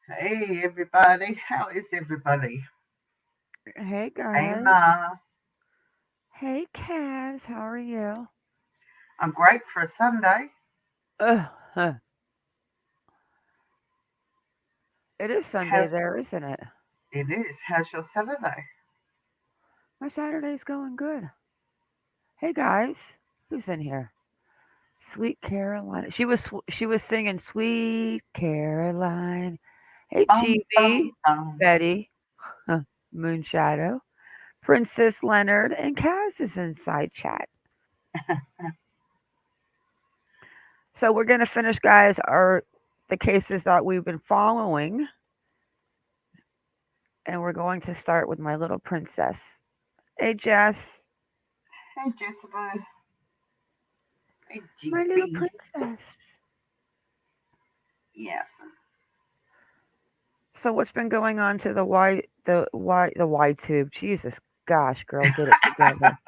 Hey everybody, how is everybody? Hey Hey guys. Ma, Hey Kaz, how are you? I'm great for a Sunday. Ugh, huh. It is Sunday How's there, isn't it? it is? How's your Saturday? My Saturday's going good. Hey guys, who's in here? Sweet Caroline. She was singing Sweet Caroline. Hey Bum GB, bum bum. Betty, huh, Moonshadow, Princess Leonard, and Kaz is inside chat. So we're gonna finish, guys, our the cases that we've been following, and we're going to start with my little princess. Hey Jess, Hey Jessica. Hey my little GB. princess. Yes. So what's been going on to the Y tube? Jesus gosh, girl, get it together.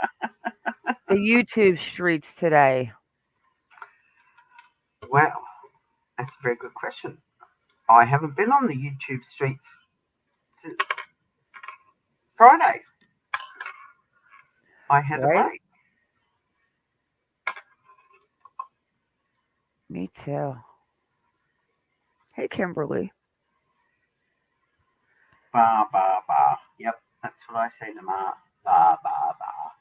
The YouTube streets today. Well, that's a very good question. I haven't been on the YouTube streets since Friday. I had a Right? break. Me too. Hey Kimberly. Ba ba ba. Yep, that's what I say to Ma. Ba ba ba.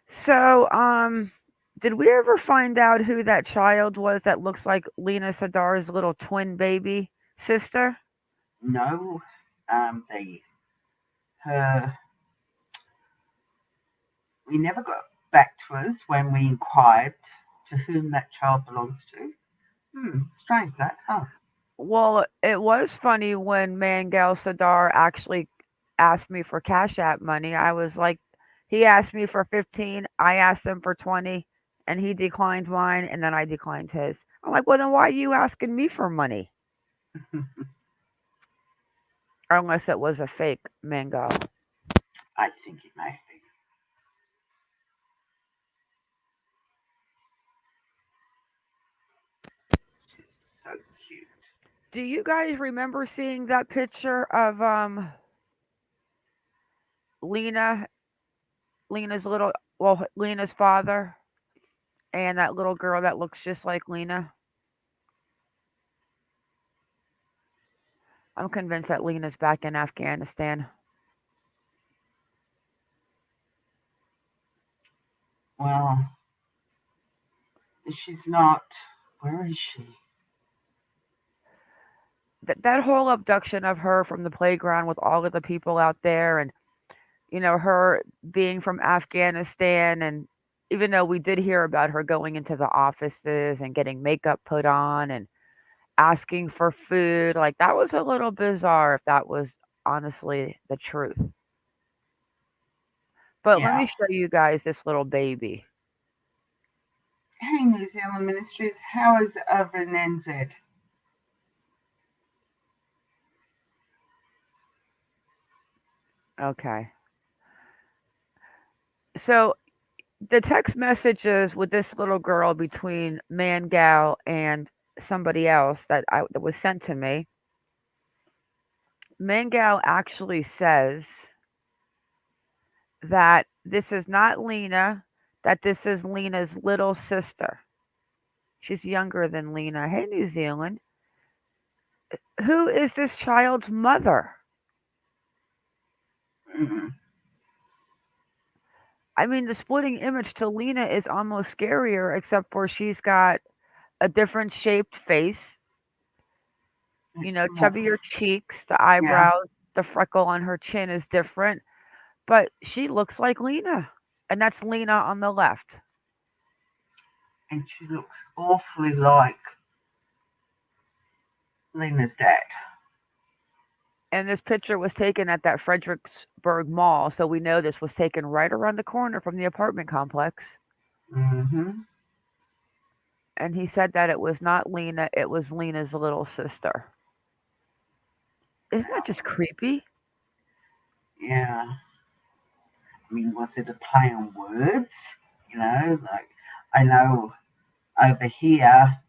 So, did we ever find out who that child was that looks like Lina Sadar's little twin baby sister? No, they her we never got back to us when we inquired to whom that child belongs to. Strange that, huh? Well, it was funny when Mangal Sadar actually asked me for Cash App money. I was like, he asked me for 15, I asked him for 20, and he declined mine, and then I declined his. I'm like, well, then why are you asking me for money? Unless it was a fake Mango. I think it may be. She's so cute. Do you guys remember seeing that picture of Lina, Lina's little, well, Lina's father, and that little girl that looks just like Lina? I'm convinced that Lena's back in Afghanistan. Well, she's not. Where is she? That whole abduction of her from the playground with all of the people out there, and her being from Afghanistan, and even though we did hear about her going into the offices and getting makeup put on and asking for food, like that was a little bizarre if that was honestly the truth. But let Yeah. me show you guys this little baby. Hey, New Zealand Ministries, how is over in NZ? Okay. So the text messages with this little girl between Mangal and somebody else that was sent to me, Mangal actually says that this is not Lina, that this is Lina's little sister. She's younger than Lina. Hey, New Zealand. Who is this child's mother? Mm-hmm. I mean, the splitting image to Lina is almost scarier, except for she's got a different shaped face, It's more. chubbier cheeks, the Yeah, eyebrows, the freckle on her chin is different, but she looks like Lina. And that's Lina on the left. and she looks awfully like Lena's dad. And this picture was taken at that Fredericksburg Mall, so we know this was taken right around the corner from the apartment complex. Mm-hmm. And he said that it was not Lina, it was Lina's little sister. Isn't that just creepy? Yeah. I mean, was it a play on words? Like I know over here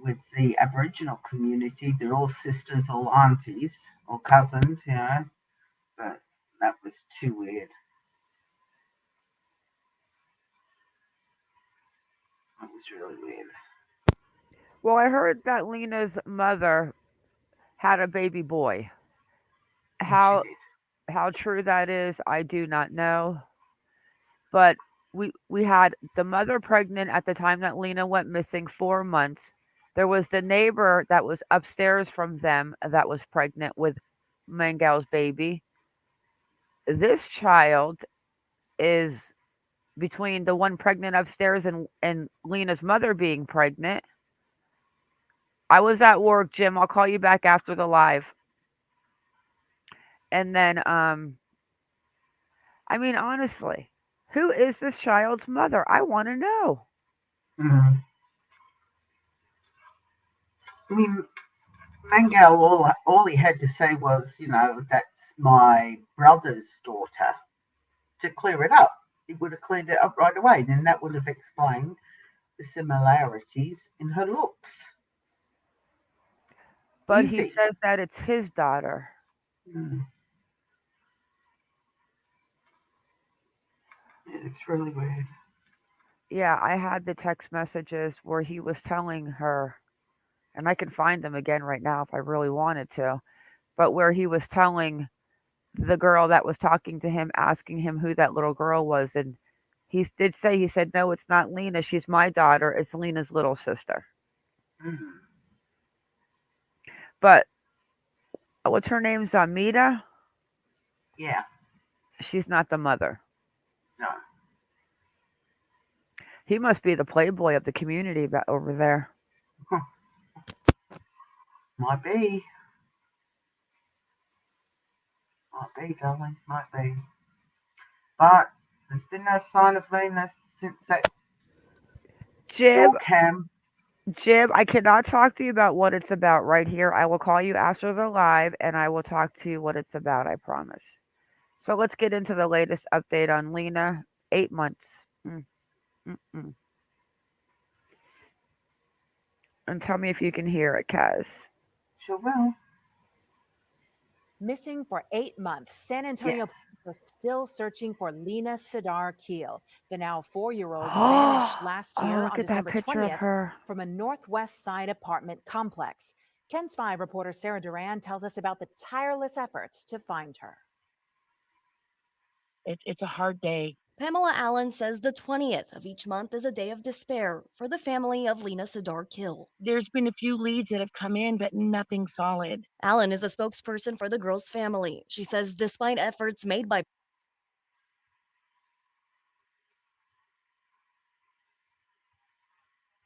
with the Aboriginal community. They're all sisters, all aunties, or cousins, but that was too weird. That was really weird. Well, I heard that Lina's mother had a baby boy. Yes, she How did. how true that is, I do not know. But we had the mother pregnant at the time that Lina went missing 4 months. There was the neighbor that was upstairs from them that was pregnant with Mangal's baby. This child is between the one pregnant upstairs and Lena's mother being pregnant. I was at work, Jim. I'll call you back after the live. And then I mean honestly, who is this child's mother? I want to know. Mm. I mean, Mangal, all he had to say was, that's my brother's daughter, to clear it up. He would have cleared it up right away. Then that would have explained the similarities in her looks. But he Easy. says that it's his daughter. Mm. It's really weird. Yeah, I had the text messages where he was telling her, and I can find them again right now if I really wanted to, but where he was telling the girl that was talking to him, asking him who that little girl was. And did say, he said, no, it's not Lina. She's my daughter. It's Lena's little sister. Mm. But what's her name? Zamita? Yeah, She's not the mother. no. He must be the playboy of the community over there. Huh. Might be. Might be, darling. Might be. But there's been no sign of Lena since that Jib, door cam. Jib, I cannot talk to you about what it's about right here. I will call you after the live and I will talk to you what it's about, I promise. So let's get into the latest update on Lina. 8 months. Mm. And tell me if you can hear it, Kaz. Sure will. Missing for 8 months, San Antonio Yes. police are still searching for Lina Sardar Keel. The now 4-year-old vanished last Oh, year look on at that December picture of 20th her. from a Northwest Side apartment complex. Ken's 5 reporter Sarah Darriynn tells us about the tireless efforts to find her. It's a hard day. Pamela Allen says the 20th of each month is a day of despair for the family of Lina Sardar Keel. There's been a few leads that have come in, but nothing solid. Allen is a spokesperson for the girl's family. She says despite efforts made by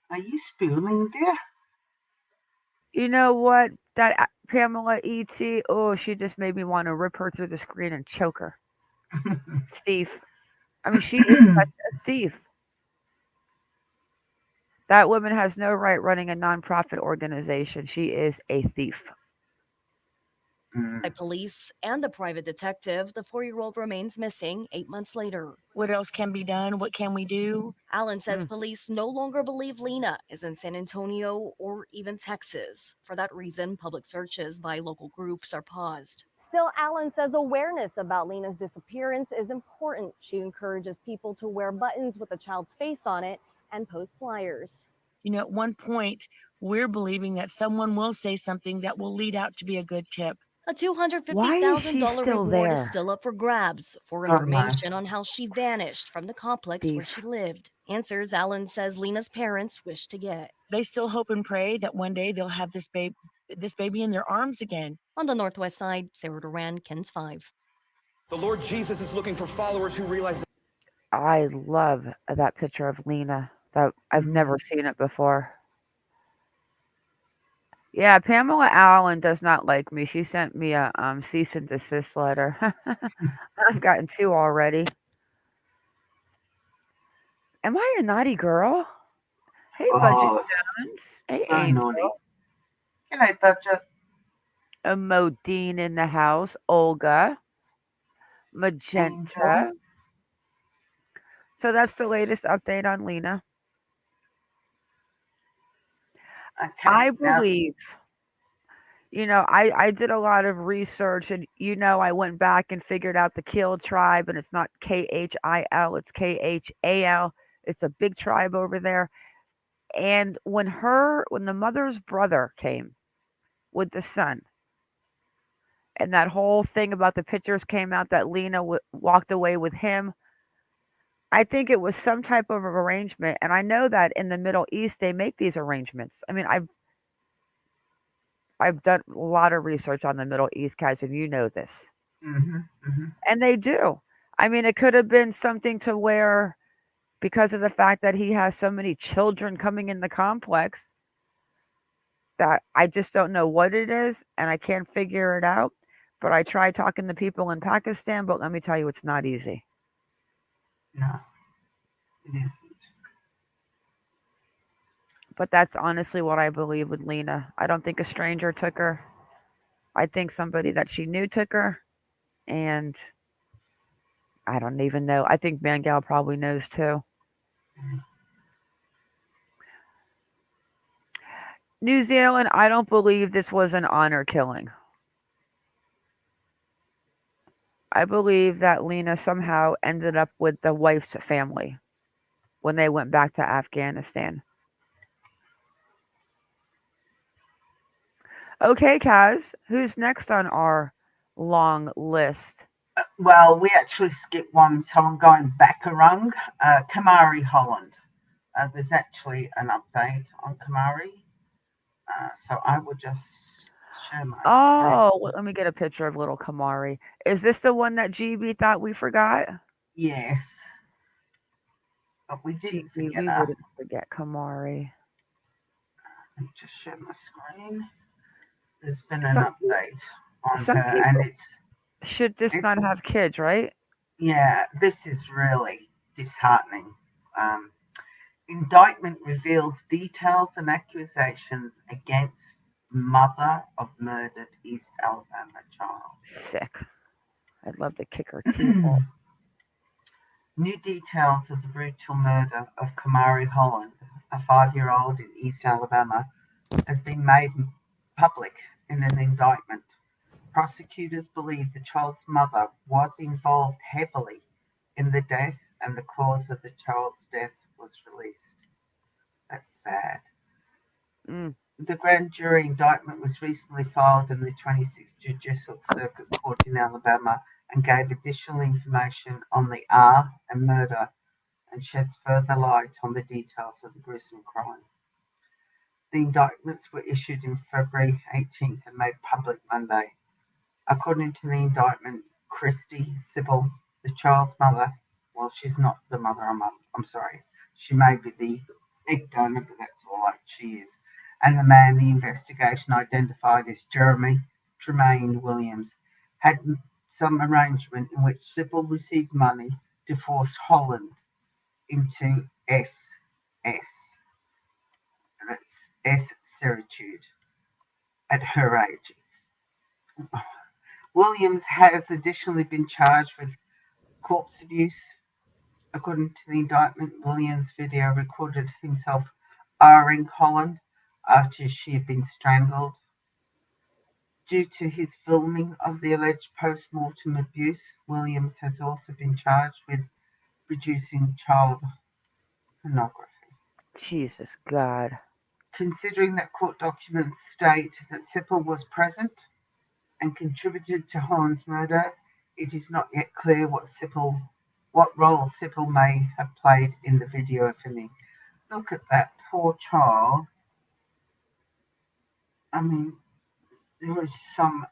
Are you spooning, dear? You know what? That Pamela E.T., oh, she just made me want to rip her through the screen and choke her. Thief. I mean, she is such a thief. That woman has no right running a nonprofit organization. She is a thief. police and a private detective, the 4-year-old remains missing 8 months later. What else can be done? What can we do? Allen says police no longer believe Lina is in San Antonio or even Texas. For that reason, public searches by local groups are paused. Still, Allen says awareness about Lina's disappearance is important. She encourages people to wear buttons with the child's face on it and post flyers. At one point, we're believing that someone will say something that will lead out to be a good tip. A Why is she $250,000 still reward is there? still up for grabs for God information on how she vanished from the complex where Thief. she lived. Answers Allen says Lina's parents wish to get. They still hope and pray that one day they'll have this baby in their arms again. On the Northwest Side, Sarah Duran, Ken's 5. The Lord Jesus is looking for followers who realize. I love that picture of Lina. That I've never seen it before. Yeah, Pamela Allen does not like me. She sent me a cease and desist letter. I've gotten 2 already. Am I a naughty girl? Hey, Budget Jones. Hey, so Angel. naughty. G'day, Budget. Modine in the house. Olga. Magenta. Angel. So that's the latest update on Lina. Okay. I Now, believe, I did a lot of research and, I went back and figured out the Kiel tribe and it's not Khil, it's Khal. It's a big tribe over there. And when the mother's brother came with the son, and that whole thing about the pictures came out that Lina walked away with him, I think it was some type of arrangement. And I know that in the Middle East they make these arrangements. I mean, I've done a lot of research on the Middle East, guys, and you know this. And they do. I mean, it could have been something to where, because of the fact that he has so many children coming in the complex, that I just don't know what it is, and I can't figure it out. But I tried talking to people in Pakistan, but let me tell you, it's not easy. No, it isn't. But that's honestly what I believe with Lina. I don't think a stranger took her. I think somebody that she knew took her, and I don't even know. I think Mangal probably knows too. New Zealand, I don't believe this was an honor killing. I believe that Lina somehow ended up with the wife's family when they went back to Afghanistan. Okay, Kaz, who's next on our long list? Well, we actually skipped one, so I'm going back a rung. Kamari Holland. There's actually an update on Kamari. So I will just share my screen. Let me get a picture of little Kamari. Is this the one that GB thought we forgot? Yes. But we didn't GB, forget we her. wouldn't forget Kamari. Let me just share my screen. There's been an update on some her, and should this not have kids, right? Yeah, this is really disheartening. Indictment reveals details and accusations against mother of murdered East Alabama child. Sick. I'd love to kick her teeth off. New details of the brutal murder of Kamari Holland, a 5-year-old in East Alabama, has been made public in an indictment. Prosecutors believe the child's mother was involved heavily in the death, and the cause of the child's death was released. That's sad. The grand jury indictment was recently filed in the 26th Judicial Circuit Court in Alabama and gave additional information on the R and murder and sheds further light on the details of the gruesome crime. The indictments were issued on February 18th and made public Monday. According to the indictment, Christy Sybil, the child's mother, well, she's not the mother, I'm sorry, she may be the egg donor, but that's all right, she is, and the man the investigation identified as Jeremy Tremaine Williams, had some arrangement in which Sybil received money to force Holland into SS, servitude at her age. Williams has additionally been charged with corpse abuse. According to the indictment, Williams' video recorded himself R-ing Holland after she had been strangled. Due to his filming of the alleged post-mortem abuse, Williams has also been charged with producing child pornography. Jesus God. Considering that court documents state that Sybil was present and contributed to Holland's murder, it is not yet clear what role Sybil may have played in the video filming. Look at that poor child. I mean, there is some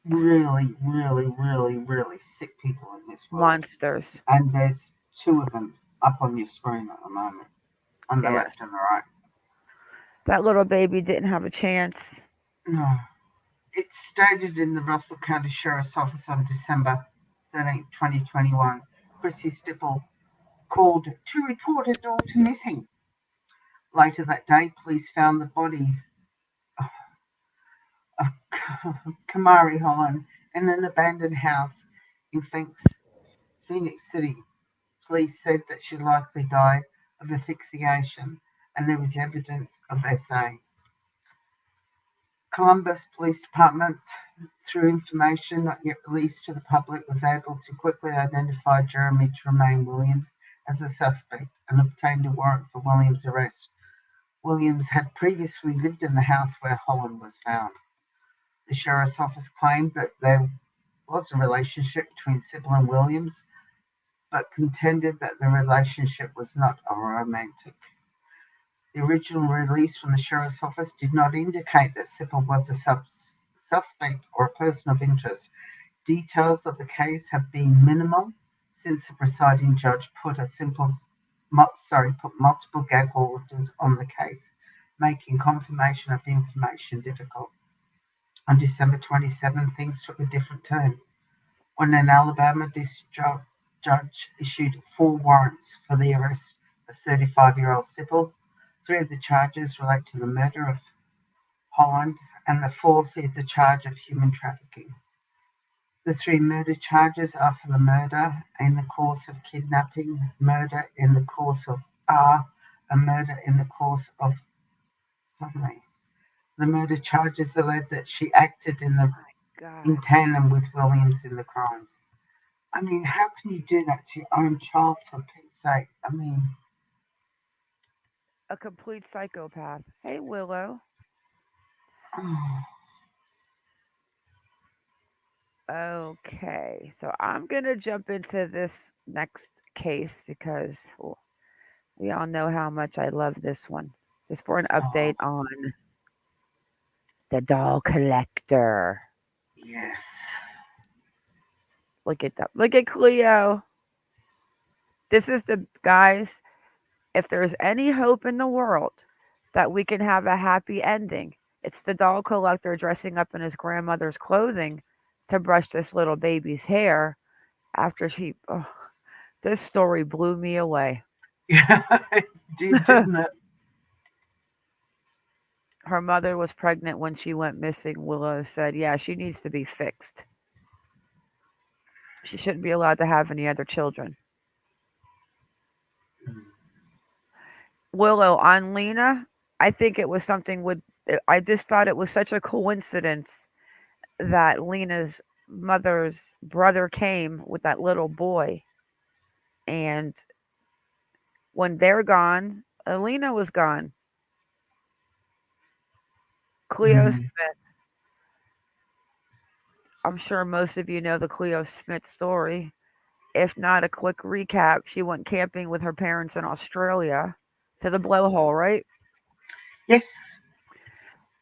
really, really, really, really sick people in this world. Monsters. And there's 2 of them up on your screen at the moment, on the left and the right. That little baby didn't have a chance. No. It stated in the Russell County Sheriff's Office on December 13, 2021, Chrissy Stipple called to report her daughter missing. Later that day, police found the body of Kamari Holland in an abandoned house in Phoenix City. Police said that she likely died of asphyxiation, and there was evidence of SA. Columbus Police Department, through information not yet released to the public, was able to quickly identify Jeremy Tremaine Williams as a suspect and obtained a warrant for Williams' arrest. Williams had previously lived in the house where Holland was found. The sheriff's office claimed that there was a relationship between Sybil and Williams, but contended that the relationship was not romantic. The original release from the sheriff's office did not indicate that Sybil was a suspect or a person of interest. Details of the case have been minimal since the presiding judge put multiple gag orders on the case, making confirmation of information difficult. On December 27, things took a different turn when an Alabama district judge issued 4 warrants for the arrest of 35-year-old Sybil. 3 of the charges relate to the murder of Holland, and the 4th is the charge of human trafficking. The 3 murder charges are for the murder in the course of kidnapping, murder in the course of and murder in the course of summary. The murder charges allege that she acted in tandem with Williams in the crimes. I mean, how can you do that to your own child, for Pete's sake? I mean, A complete psychopath. Hey, Willow. Okay, so I'm going to jump into this next case because we all know how much I love this one. Just for an update on the doll collector. Yes. Look at that. Look at Cleo. This is guys, if there's any hope in the world that we can have a happy ending, it's the doll collector dressing up in his grandmother's clothing to brush this little baby's hair after this story blew me away. Yeah, it did, didn't it? Her mother was pregnant when she went missing. Willow said, yeah, she needs to be fixed. She shouldn't be allowed to have any other children. Willow, on Lina, I think it was something I just thought it was such a coincidence that Lina's mother's brother came with that little boy. And when they're gone, Lina was gone. Cleo Smith. I'm sure most of you know the Cleo Smith story. If not, a quick recap. She went camping with her parents in Australia to the blowhole, right? Yes.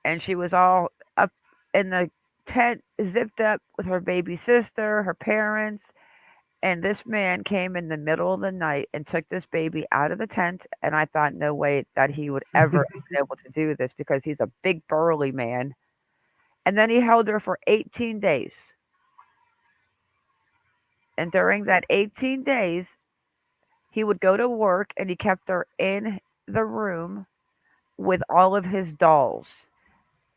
And she was all up in the tent, zipped up with her baby sister, her parents, and this man came in the middle of the night and took this baby out of the tent, and I thought no way that he would ever be able to do this because he's a big burly man. And then he held her for 18 days. And during that 18 days, he would go to work and he kept her in the room with all of his dolls.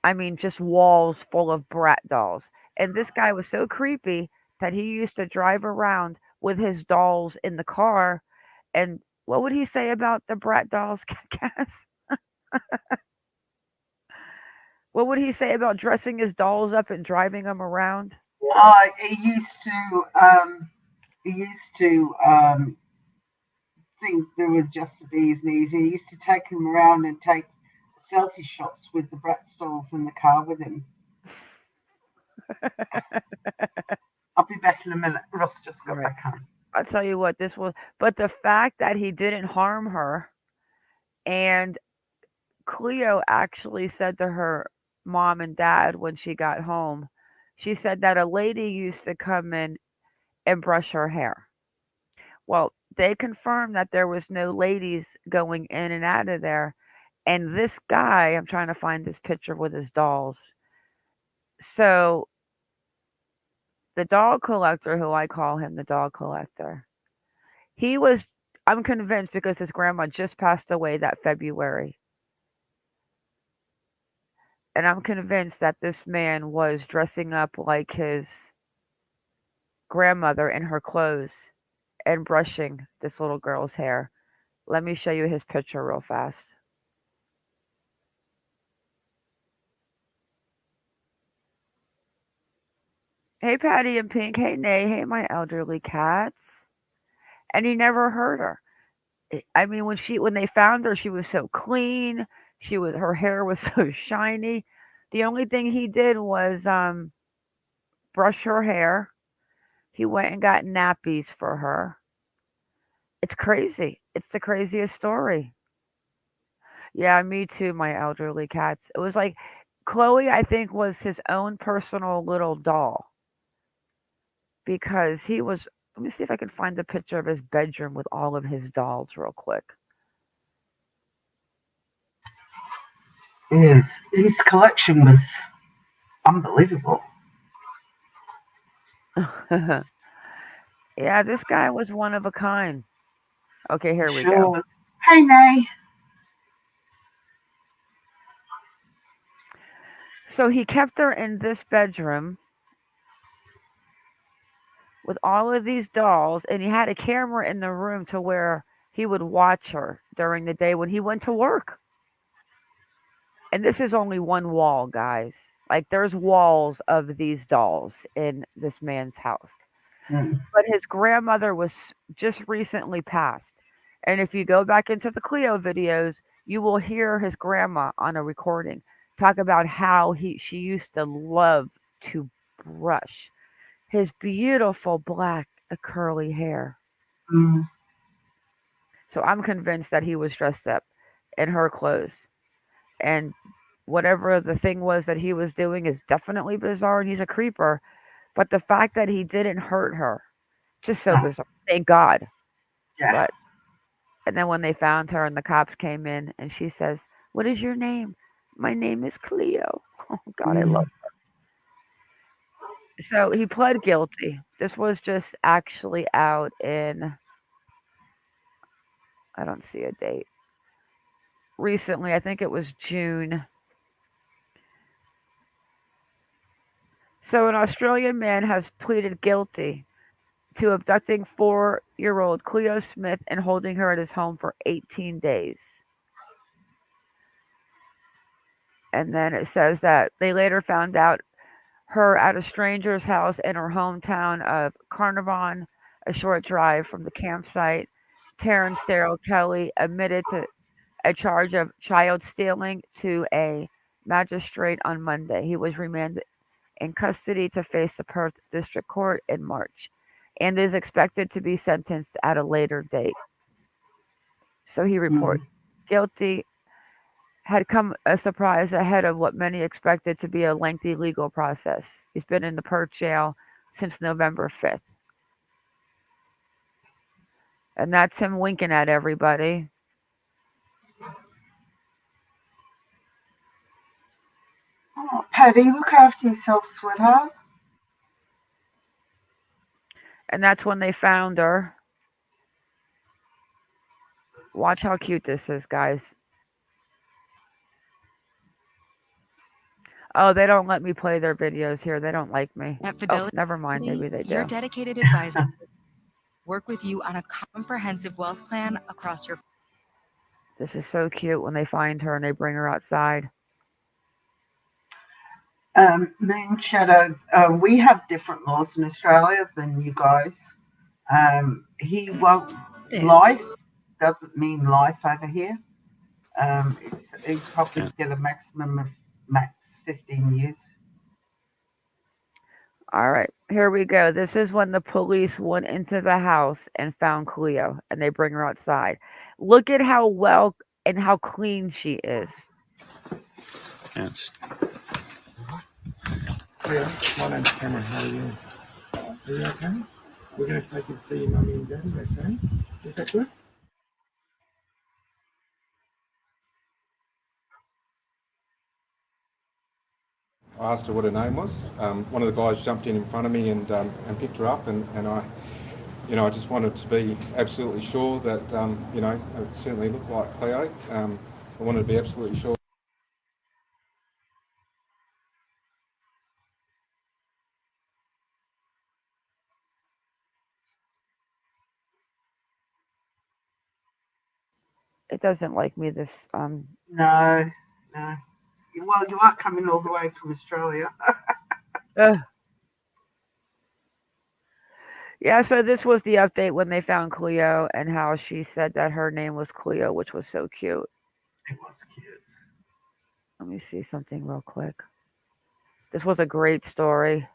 I mean, just walls full of brat dolls. And this guy was so creepy that he used to drive around with his dolls in the car. And what would he say about the brat dolls, Cass? What would he say about dressing his dolls up and driving them around? He used to think they were just the bee's knees. He used to take him around and take selfie shots with the brat dolls in the car with him. I'll be back in a minute. Ross just got back home. I'll tell you what, but the fact that he didn't harm her, and Cleo actually said to her mom and dad when she got home, she said that a lady used to come in and brush her hair. Well, they confirmed that there was no ladies going in and out of there. And this guy, I'm trying to find this picture with his dolls. So the dog collector, who I call him the dog collector, I'm convinced because his grandma just passed away that February. And I'm convinced that this man was dressing up like his grandmother in her clothes and brushing this little girl's hair. Let me show you his picture real fast. Hey, Patty and Pink. Hey, Nay. Hey, my elderly cats. And he never hurt her. I mean, when they found her, she was so clean. Her hair was so shiny. The only thing he did was brush her hair. He went and got nappies for her. It's crazy. It's the craziest story. Yeah, me too, my elderly cats. It was like Chloe, I think, was his own personal little doll because he was. Let me see if I can find a picture of his bedroom with all of his dolls real quick. Yes, his collection was unbelievable. Yeah, this guy was one of a kind. Okay, here we go. Sure. Hey, Nay. So he kept her in this bedroom with all of these dolls, and he had a camera in the room to where he would watch her during the day when he went to work. And this is only one wall, guys. Like there's walls of these dolls in this man's house. Mm. But his grandmother was just recently passed. And if you go back into the Cleo videos, you will hear his grandma on a recording talk about how she used to love to brush his beautiful black curly hair. Mm. So I'm convinced that he was dressed up in her clothes. And whatever the thing was that he was doing is definitely bizarre and he's a creeper. But the fact that he didn't hurt her, just so bizarre. Thank God. Yeah. But and then when they found her and the cops came in and she says, "What is your name?" "My name is Cleo." Oh God, I love her. So he pled guilty. This was just actually out in, I don't see a date. Recently, I think it was June. So an Australian man has pleaded guilty to abducting 4-year-old Cleo Smith and holding her at his home for 18 days. And then it says that they later found out her at a stranger's house in her hometown of Carnarvon, a short drive from the campsite. Terrence Darrell Kelly admitted to a charge of child stealing to a magistrate on Monday. He was remanded in custody to face the Perth District Court in March and is expected to be sentenced at a later date. So he reported guilty had come a surprise ahead of what many expected to be a lengthy legal process. He's been in the Perth jail since November 5th. And that's him winking at everybody. Oh, Patty, look after yourself, sweetheart. And that's when they found her. Watch how cute this is, guys. Oh, they don't let me play their videos here. They don't like me. Oh, never mind. Maybe they do. Your dedicated advisor work with you on a comprehensive wealth plan across your. This is so cute when they find her and they bring her outside. Moon Shadow, we have different laws in Australia than you guys. He won't. Life doesn't mean life over here. He's probably get a maximum of max 15 years. All right, here we go. This is when the police went into the house and found Cleo, and they bring her outside. Look at how well and how clean she is. Yes. Cleo, my name's Cameron. How are you? Are you okay? We're going to take you to see your mummy and daddy, okay? Is that good? I asked her what her name was. One of the guys jumped in front of me and picked her up, and I, I just wanted to be absolutely sure that, it certainly looked like Cleo. I wanted to be absolutely sure. It doesn't like me this. No. Well, you are coming all the way from Australia. Yeah, so this was the update when they found Cleo and how she said that her name was Cleo, which was so cute. It was cute. Let me see something real quick. This was a great story.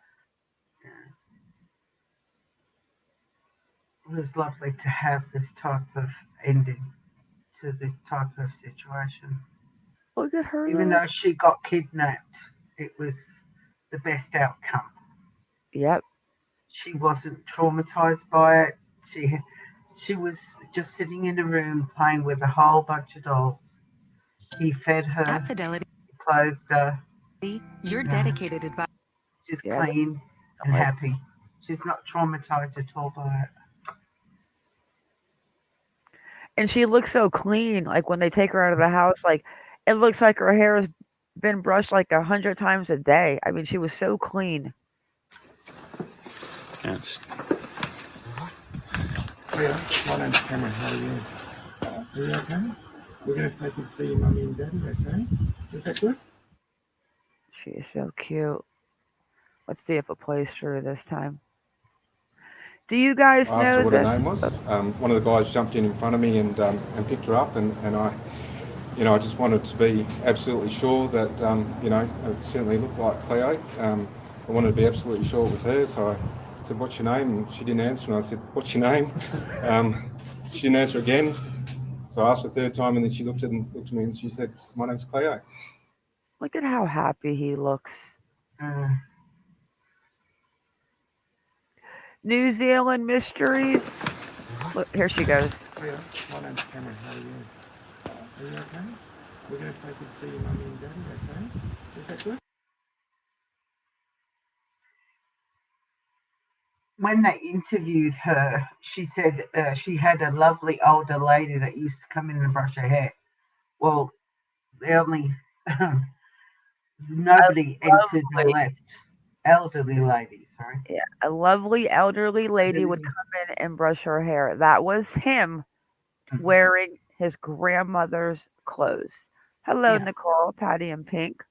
It was lovely to have this type of ending to this type of situation. Look at her. Even though she got kidnapped, it was the best outcome. Yep. She wasn't traumatized by it. She was just sitting in a room playing with a whole bunch of dolls. He fed her, At Fidelity, clothed her. your dedicated advisor. She's clean and happy. She's not traumatized at all by it. And she looks so clean. Like when they take her out of the house, like it looks like her hair has been brushed like 100 times a day. I mean, she was so clean. Yes. Cleo, my name's Cameron. How are you? Are you okay? We're going to take you to see your mummy and daddy, okay? Is that good? She is so cute. Let's see if it plays through this time. Do you guys know I asked her what her this? name was. One of the guys jumped in front of me and picked her up, and I, I just wanted to be absolutely sure that, it certainly looked like Cleo. I wanted to be absolutely sure it was her, so I said, "What's your name?" And she didn't answer, and I said, "What's your name?" She didn't answer again, so I asked her a third time, and then she looked at me and she said, "My name's Cleo." Look at how happy he looks. New Zealand Mysteries. Look, here she goes. Cleo, my name's Cameron. How are you? Are you okay? We're going to take you to see your mummy and daddy, okay? Is that good? When they interviewed her, she said she had a lovely older lady that used to come in and brush her hair. Well, the only nobody entered and left. Elderly lady, sorry. Yeah, a lovely elderly lady would come in and brush her hair. That was him wearing his grandmother's clothes. Hello, Nicole, Patty, and Pink.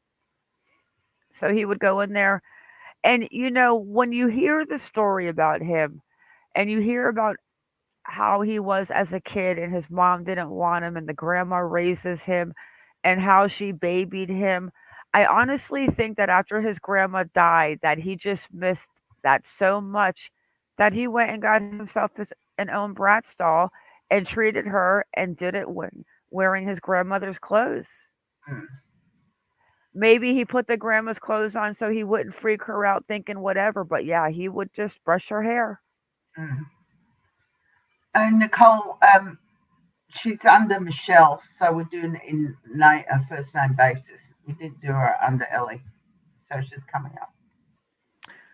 So he would go in there. And, when you hear the story about him and you hear about how he was as a kid and his mom didn't want him and the grandma raises him and how she babied him, I honestly think that after his grandma died that he just missed that so much that he went and got himself an own Bratz doll and treated her and did it wearing his grandmother's clothes. Maybe he put the grandma's clothes on so he wouldn't freak her out thinking whatever, but yeah, he would just brush her hair. And Nicole, she's under Michelle, so we're doing it in a first name basis. We didn't do her under Ellie, so she's coming up.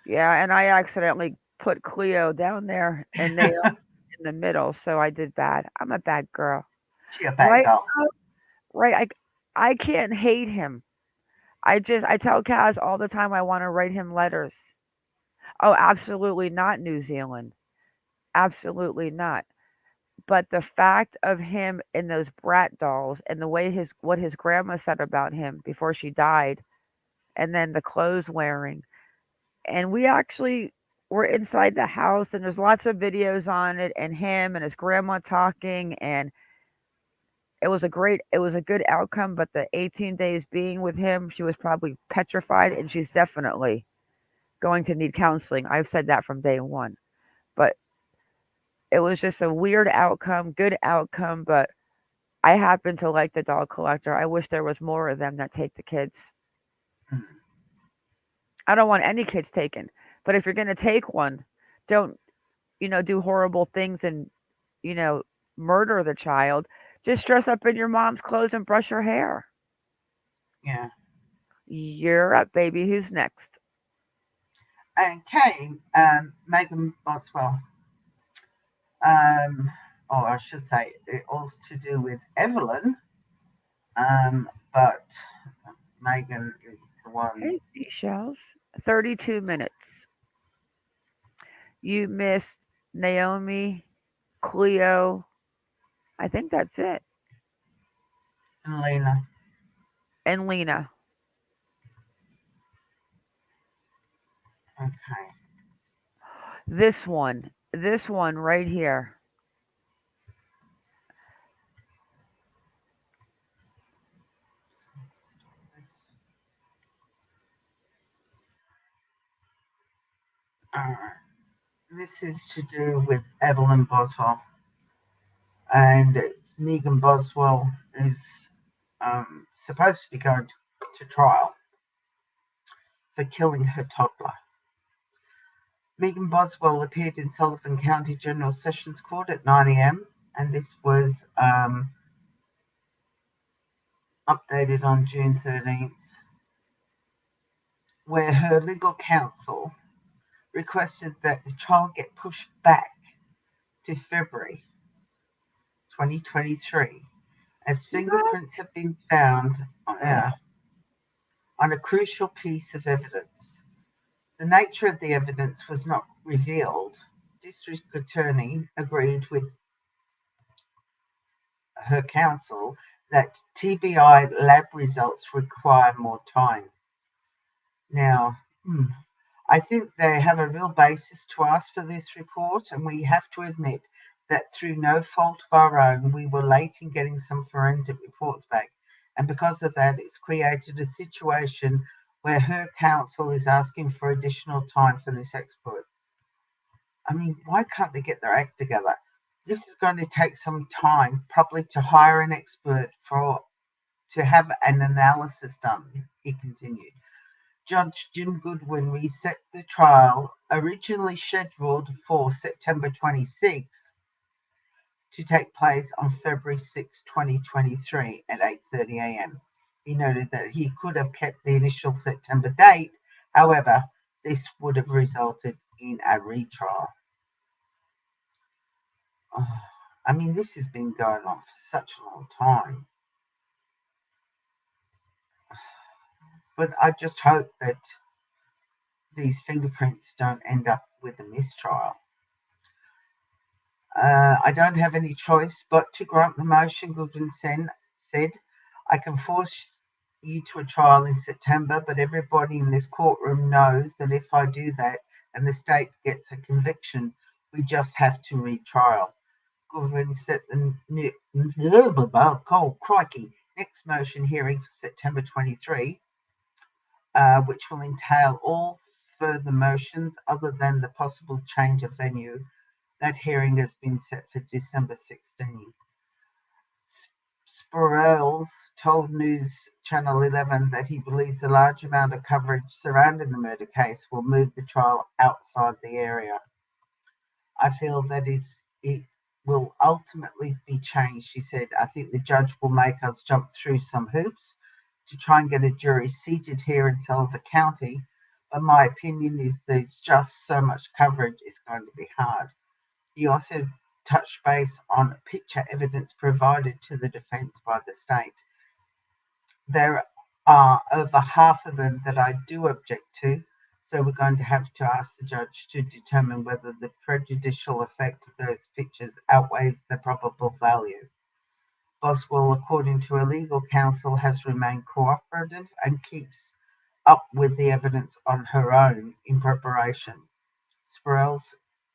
Yeah, and I accidentally put Cleo down there and Naomi in the middle, so I did bad. I'm a bad girl. She's a bad girl. Right, I can't hate him. I tell Kaz all the time I want to write him letters. Oh, absolutely not, New Zealand. Absolutely not. But the fact of him in those brat dolls and the way what his grandma said about him before she died, and then the clothes wearing, and we actually were inside the house, and there's lots of videos on it, and him and his grandma talking, and it was a good outcome. But the 18 days being with him, she was probably petrified, and she's definitely going to need counseling. I've said that from day one, but it was just a weird outcome, good outcome, but I happen to like the doll collector. I wish there was more of them that take the kids. I don't want any kids taken, but if you're going to take one, don't, do horrible things and, murder the child. Just dress up in your mom's clothes and brush her hair. Yeah. You're up, baby. Who's next? Okay, Magen Boswell. I should say it all to do with Evelyn, but Megan is the one. Hey, seashells. 32 minutes. You missed Naomi, Cleo. I think that's it. And Lina. And Lina. Okay. This one This one right here. This is to do with Evelyn Boswell, and it's Magen Boswell is supposed to be going to trial for killing her toddler. Magen Boswell appeared in Sullivan County General Sessions Court at 9 a.m. and this was updated on June 13th, where her legal counsel requested that the trial get pushed back to February 2023, as fingerprints have been found on a crucial piece of evidence. The nature of the evidence was not revealed. District Attorney agreed with her counsel that TBI lab results require more time. Now, I think they have a real basis to ask for this report, and we have to admit that through no fault of our own, we were late in getting some forensic reports back. And because of that, it's created a situation where her counsel is asking for additional time for this expert. I mean, why can't they get their act together? This is going to take some time, probably to hire an expert to have an analysis done, he continued. Judge Jim Goodwin reset the trial, originally scheduled for September 26th, to take place on February 6, 2023 at 8:30 a.m. He noted that he could have kept the initial September date. However, this would have resulted in a retrial. I mean, this has been going on for such a long time. But I just hope that these fingerprints don't end up with a mistrial. I don't have any choice but to grant the motion, Goodwin said. I can force you to a trial in September, but everybody in this courtroom knows that if I do that and the state gets a conviction, we just have to retrial. Goodwin set the next motion hearing for September 23, which will entail all further motions other than the possible change of venue. That hearing has been set for December 16. Sporrells told News Channel 11 that he believes a large amount of coverage surrounding the murder case will move the trial outside the area. I feel that it will ultimately be changed, she said. I think the judge will make us jump through some hoops to try and get a jury seated here in Sullivan County, but my opinion is there's just so much coverage, it's going to be hard. He also touched base on picture evidence provided to the defence by the state. There are over half of them that I do object to, so we're going to have to ask the judge to determine whether the prejudicial effect of those pictures outweighs the probable value. Boswell, according to her legal counsel, has remained cooperative and keeps up with the evidence on her own in preparation. Sporrells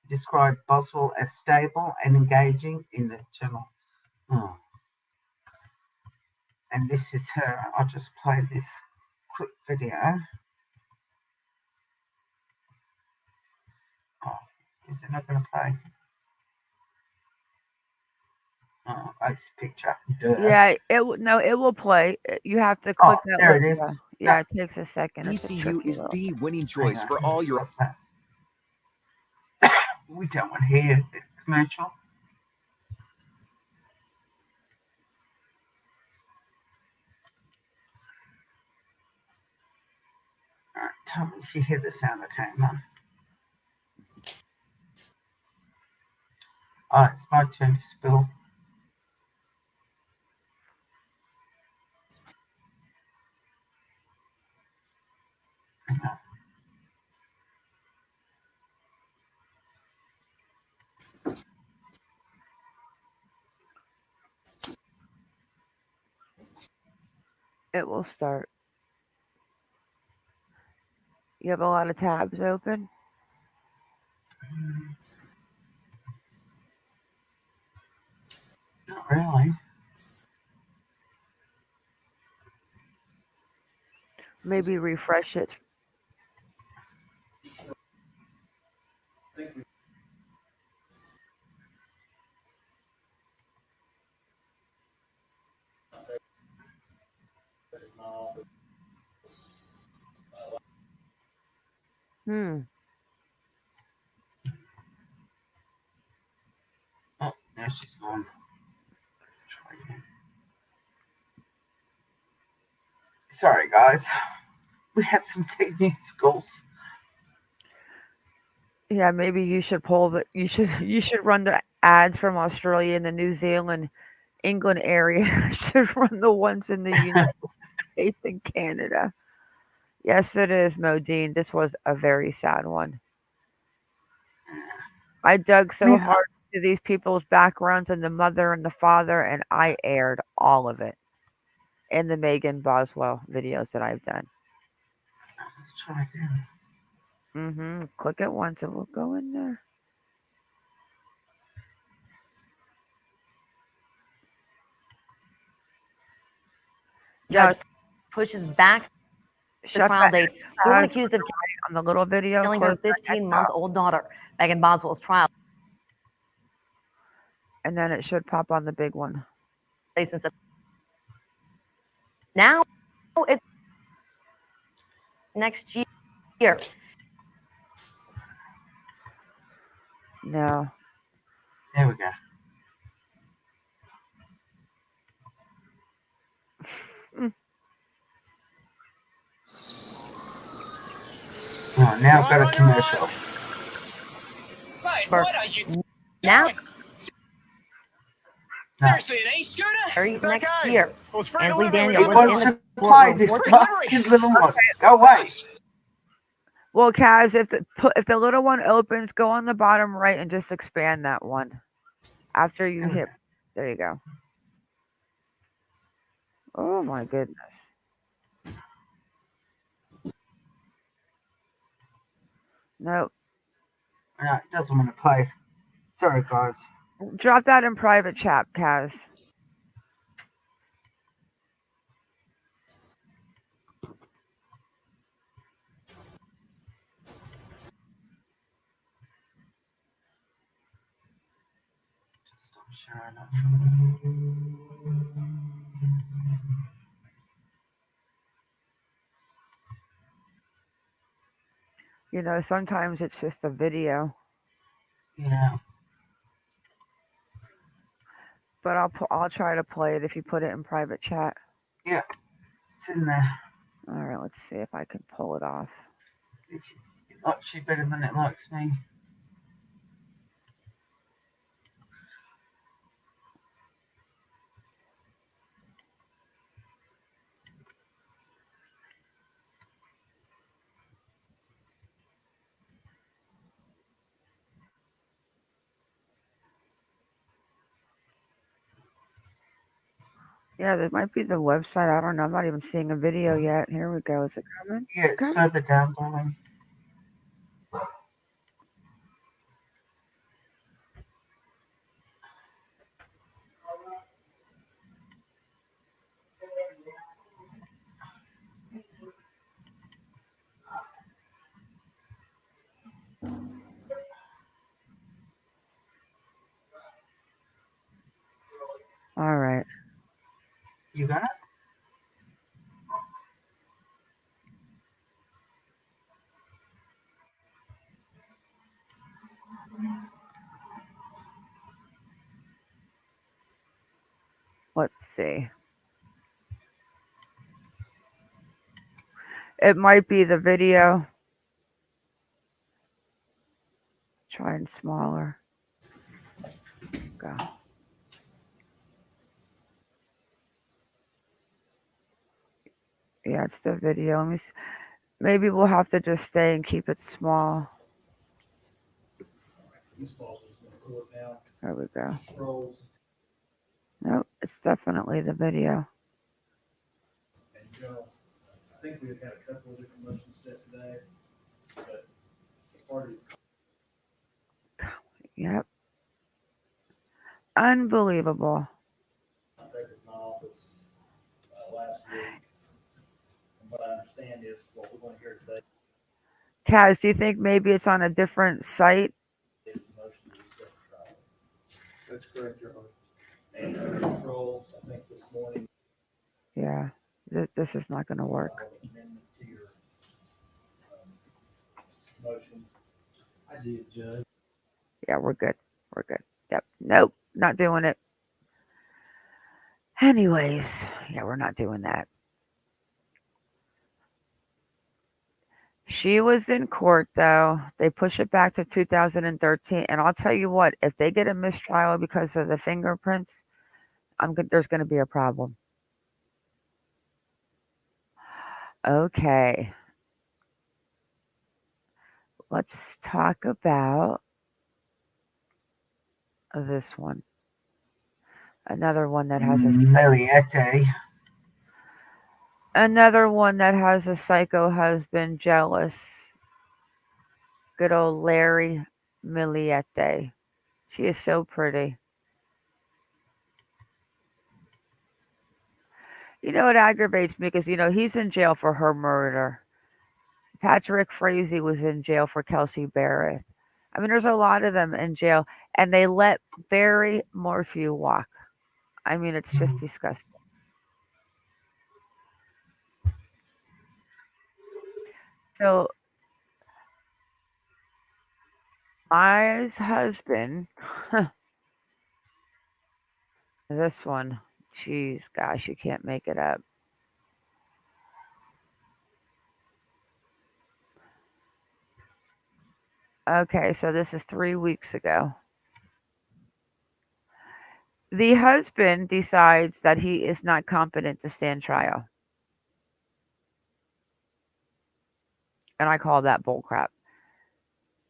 described Boswell as stable and engaging in the channel. And this is her. I'll just play this quick video. Is it not going to play? It's a picture. Duh. Yeah, it will play. You have to click that. There it is. Yeah, it takes a second. ECU is the winning choice for all your. We don't want to hear the commercial. All right, tell me if you hear the sound okay, Mum. All right, it's my turn to spill. It will start. You have a lot of tabs open. Maybe refresh it. Oh, now she's gone. Try again. Sorry, guys. We had some technicals. Yeah, maybe you should pull the. You should run the ads from Australia and the New Zealand, England area. Should run the ones in the United States and Canada. Yes, it is, Modine. This was a very sad one. I dug so hard into these people's backgrounds and the mother and the father, and I aired all of it in the Magen Boswell videos that I've done. Let's try again. Click it once and we'll go in there. Judge pushes back the trial date for one accused of on the little video killing her 15-month-old daughter. Magen Boswell's trial. And then it should pop on the big one. Now it's next year. No. There we go. Oh, now I've got a commercial. Mate, what are you now? Seriously, an e-scooter? Next year. Ansley It Daniel was wants in to play this bastard little one. Go away. Well, Kaz, if the little one opens, go on the bottom right and just expand that one. After you hit, there you go. Oh my goodness. Nope. No, it doesn't want to play. Sorry, guys. Drop that in private chat, Kaz. Stop sharing up. You know, sometimes it's just a video. Yeah. But I'll try to play it if you put it in private chat. Yeah, it's in there. All right, let's see if I can pull it off. It likes you better than it likes me. Yeah, that might be the website. I don't know. I'm not even seeing a video yet. Here we go. Is it coming? Yeah, it's further down, darling. All right. You got it? Let's see. It might be the video. Try and smaller. Go. Yeah, it's the video. Let me see. Maybe we'll have to just stay and keep it small. There we go. Nope, it's definitely the video. I think we've had a couple of different motions set today, but the parties. Yep. Unbelievable. I think it's my office last week. what I understand is what we're going to hear today Kaz, do you think maybe it's on a different site? is the motion to reset the trial. That's correct, Your Honor. And controls, I think this morning. Yeah, this is not going to work. Amendment to your motion. I did, Judge. Yeah, we're good. We're good. Yep. Nope, not doing it. Anyways, yeah, we're not doing that. She was in court, though. They push it back to 2013. And I'll tell you what, if they get a mistrial because of the fingerprints, there's going to be a problem. Okay. Let's talk about this one. Another one that has a Millete. Another one that has a psycho husband jealous. Good old Larry Millete. She is so pretty. You know, it aggravates me because, he's in jail for her murder. Patrick Frazee was in jail for Kelsey Barrett. I mean, there's a lot of them in jail, and they let Barry Morphew walk. I mean, it's just disgusting. So, my husband, this one, jeez, gosh, you can't make it up. Okay, so this is 3 weeks ago. The husband decides that he is not competent to stand trial. And I call that bullcrap.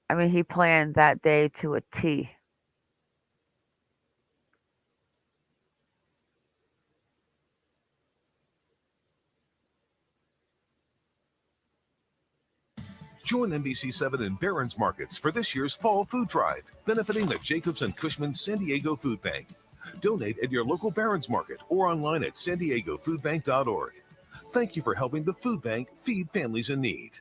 I mean, he planned that day to a T. Join NBC7 and Barron's Markets for this year's Fall Food Drive, benefiting the Jacobs and Cushman San Diego Food Bank. Donate at your local Barron's Market or online at SanDiegoFoodBank.org. Thank you for helping the Food Bank feed families in need.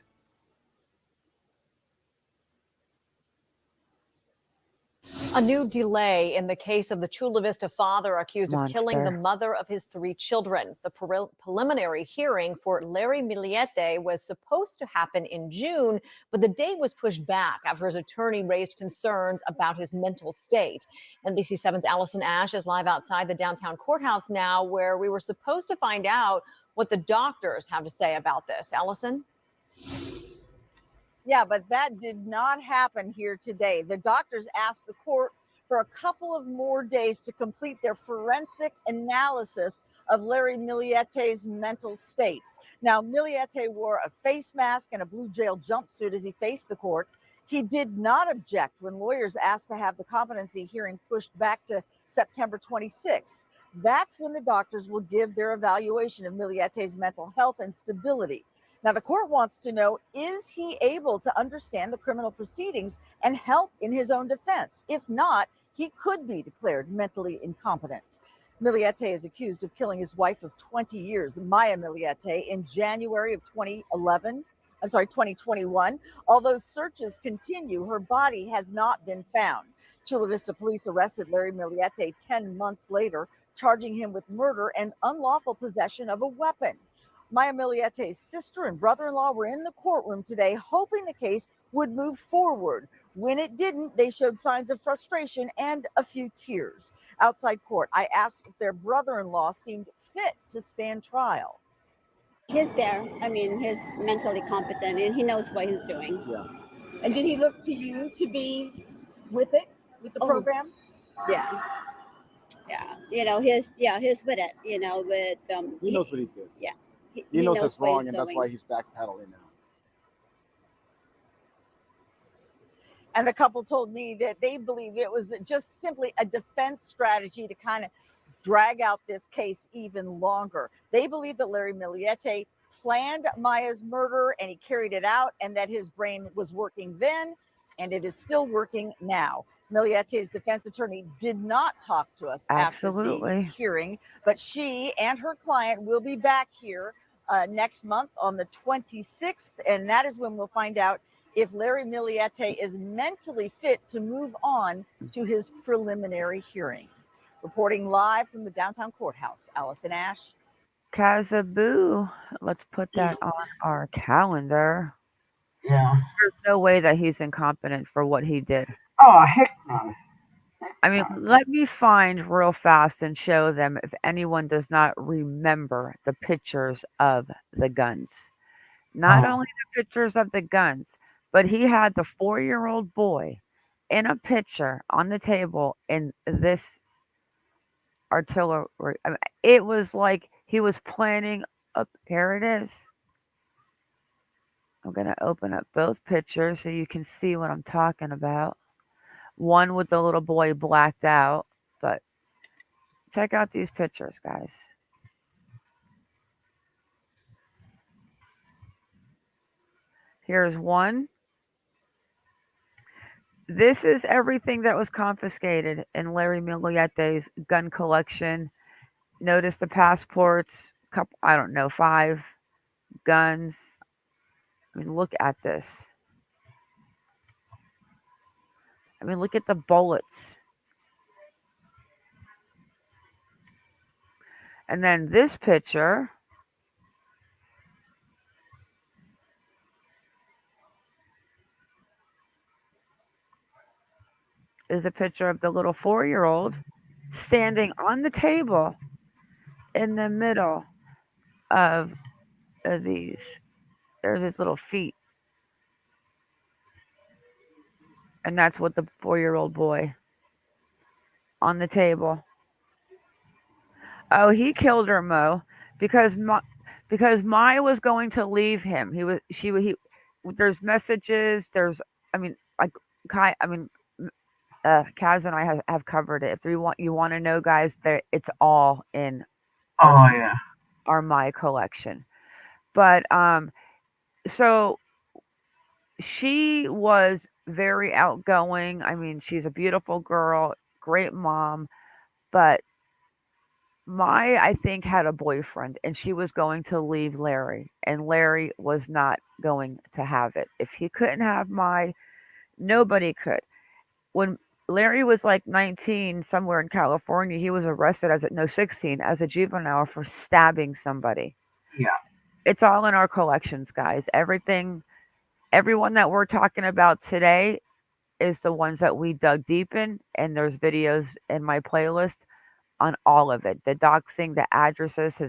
A new delay in the case of the Chula Vista father accused of killing the mother of his 3 children. The preliminary hearing for Larry Millete was supposed to happen in June, but the date was pushed back after his attorney raised concerns about his mental state. NBC7's Allison Ash is live outside the downtown courthouse now, where we were supposed to find out what the doctors have to say about this. Allison? Yeah, but that did not happen here today. The doctors asked the court for a couple of more days to complete their forensic analysis of Larry Millete's mental state. Now, Millete wore a face mask and a blue jail jumpsuit as he faced the court. He did not object when lawyers asked to have the competency hearing pushed back to September 26th. That's when the doctors will give their evaluation of Millete's mental health and stability. Now, the court wants to know, is he able to understand the criminal proceedings and help in his own defense? If not, he could be declared mentally incompetent. Millete is accused of killing his wife of 20 years, Maya Millete, in January of 2021. Although searches continue, her body has not been found. Chula Vista police arrested Larry Millete 10 months later, charging him with murder and unlawful possession of a weapon. Maya Millete's sister and brother-in-law were in the courtroom today, hoping the case would move forward. When it didn't, they showed signs of frustration and a few tears. Outside court, I asked if their brother-in-law seemed fit to stand trial. He's there. I mean, he's mentally competent and he knows what he's doing. Yeah. And did he look to you to be with the program? Yeah. Yeah. He's with it, he knows what he did. Yeah. He knows that's wrong, and that's why he's backpedaling now. And the couple told me that they believe it was just simply a defense strategy to kind of drag out this case even longer. They believe that Larry Millete planned Maya's murder and he carried it out, and that his brain was working then, and it is still working now. Millete's defense attorney did not talk to us after the hearing, but she and her client will be back here next month on the 26th, and that is when we'll find out if Larry Millete is mentally fit to move on to his preliminary hearing. Reporting live from the downtown courthouse, Allison Ash. Kazaboo. Let's put that on our calendar. Yeah. There's no way that he's incompetent for what he did. Oh, heck no. I mean, let me find real fast and show them if anyone does not remember the pictures of the guns. Not only the pictures of the guns, but he had the 4-year-old boy in a picture on the table in this artillery. I mean, it was like he was planning up. Here it is. I'm going to open up both pictures so you can see what I'm talking about. One with the little boy blacked out, but check out these pictures, guys. Here's one. This is everything that was confiscated in Larry Milliete's gun collection. Notice the passports, couple, I don't know, 5 guns. I mean, look at this. I mean, look at the bullets. And then this picture is a picture of the little 4-year-old standing on the table in the middle of these. There's his little feet. And that's what the 4-year-old boy on the table. Oh, he killed her, Mo, because Mai was going to leave him. There's messages. There's, I mean, like Kai. I mean, Kaz and I have covered it. If you want to know, guys, it's all in. Our Mai collection, but so she was very outgoing. I mean, she's a beautiful girl, great mom, but Mai, I think, had a boyfriend and she was going to leave Larry, and Larry was not going to have it. If he couldn't have Mai, nobody could. When Larry was like 19 somewhere in California, he was arrested 16 as a juvenile for stabbing somebody. Yeah. It's all in our collections, guys. Everyone that we're talking about today is the ones that we dug deep in, and there's videos in my playlist on all of it. The doxing, the addresses,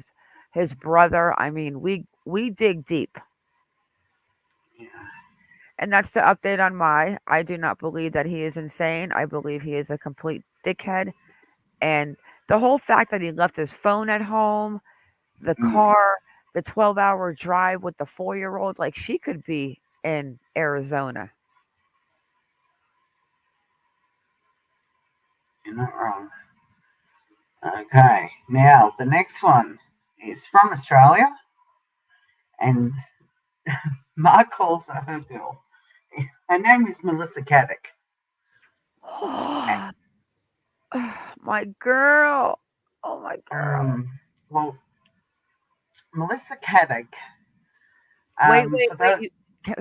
his brother. I mean, we dig deep. Yeah. And that's the update on Mai. I do not believe that he is insane. I believe he is a complete dickhead. And the whole fact that he left his phone at home, the car, the 12-hour drive with the 4-year-old, like she could be in Arizona. You're not wrong. Okay, now the next one is from Australia, and Mark calls her her girl. Her name is Melissa Caddick. My girl. Oh, my girl. Well, Melissa Caddick. Wait.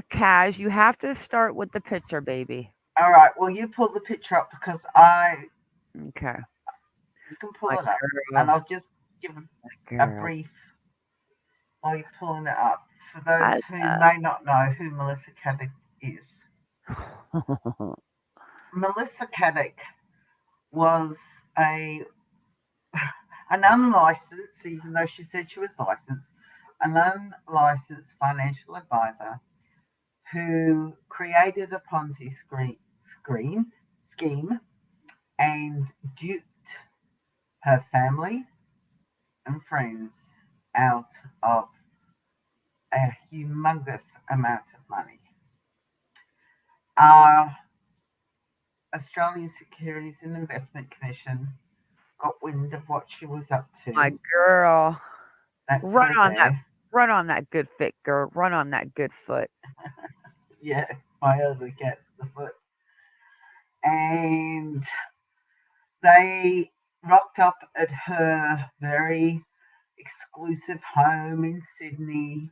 Kaz, you have to start with the picture, baby. All right. Well, you pull the picture up because Okay. You can pull it up, and I'll just give a brief while you're pulling it up for those who may not know who Melissa Caddick is. Melissa Caddick was an unlicensed, even though she said she was licensed, an unlicensed financial advisor who created a Ponzi scheme and duped her family and friends out of a humongous amount of money. Our Australian Securities and Investment Commission got wind of what she was up to. My girl. Run on that good fit, girl. Run on that good foot. Yeah, my other cat, the foot. And they rocked up at her very exclusive home in Sydney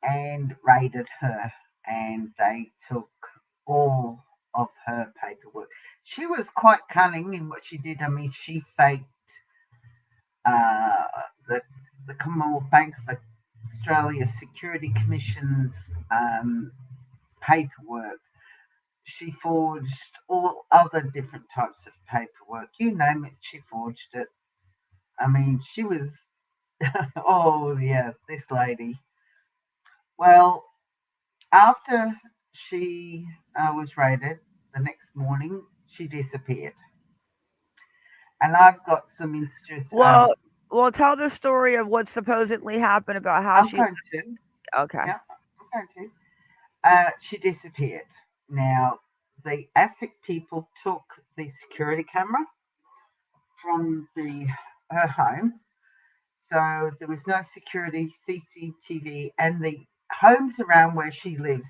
and raided her, and they took all of her paperwork. She was quite cunning in what she did. I mean, she faked the Commonwealth Bank of Australia Security Commission's paperwork. She forged all other different types of paperwork. You name it, she forged it. I mean, she was, oh yeah, this lady. Well, after she was raided, the next morning, she disappeared. And I've got some interesting. Well, tell the story of what supposedly happened about how she. Going to. Okay. Yeah, I'm going to. She disappeared. Now, the ASIC people took the security camera from her home, so there was no security, CCTV, and the homes around where she lives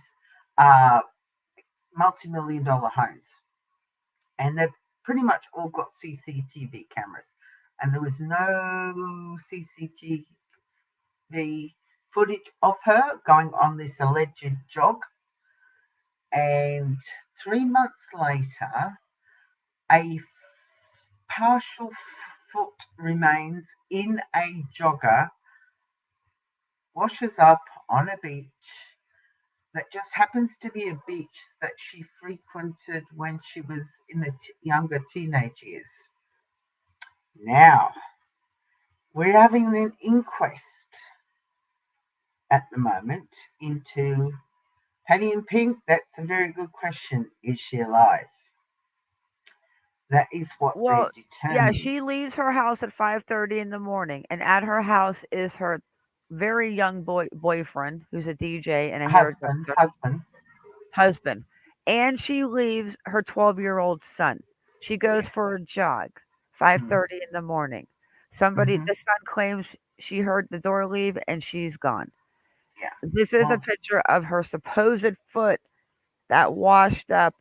are multi-million-dollar homes, and they've pretty much all got CCTV cameras, and there was no CCTV footage of her going on this alleged jog. And 3 months later, a partial foot remains in a jogger washes up on a beach that just happens to be a beach that she frequented when she was in the younger teenage years. Now, we're having an inquest at the moment into Patty and Pink. That's a very good question. Is she alive? That is what they're determining. Yeah, she leaves her house at 5:30 in the morning, and at her house is her very young boyfriend, who's a DJ and a husband, and she leaves her 12-year-old son. She goes for a jog, 5:30 in the morning. The son claims she heard the door leave, and she's gone. Yeah. This is a picture of her supposed foot that washed up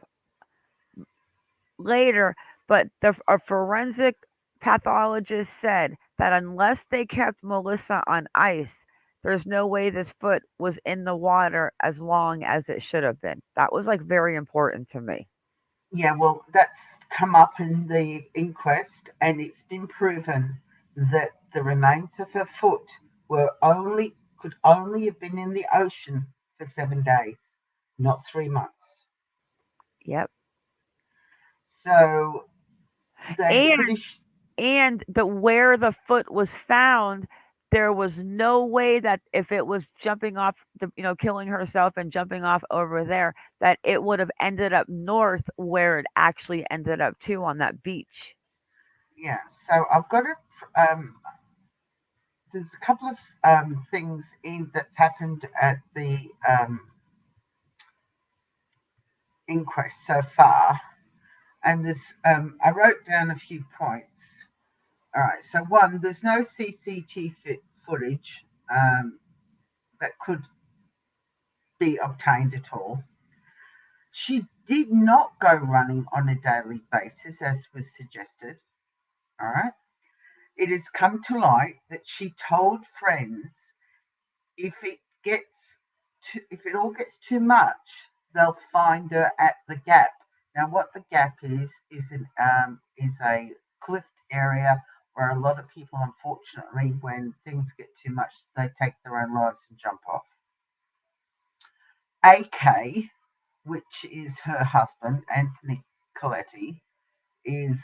later, but a forensic pathologist said that unless they kept Melissa on ice, there's no way this foot was in the water as long as it should have been. That was like very important to me. Yeah, well, that's come up in the inquest, and it's been proven that the remains of her foot could only have been in the ocean for 7 days, not 3 months. Yep. So where the foot was found, there was no way that if it was jumping off, killing herself and jumping off over there, that it would have ended up north where it actually ended up too, on that beach. Yeah. So I've got there's a couple of things that's happened at the inquest so far, and there's I wrote down a few points. All right, so one, there's no CCTV footage that could be obtained at all. She did not go running on a daily basis, as was suggested. All right. It has come to light that she told friends if it all gets too much, they'll find her at the Gap. Now, what the Gap is a cliff area where a lot of people, unfortunately, when things get too much, they take their own lives and jump off. AK, which is her husband, Anthony Coletti, is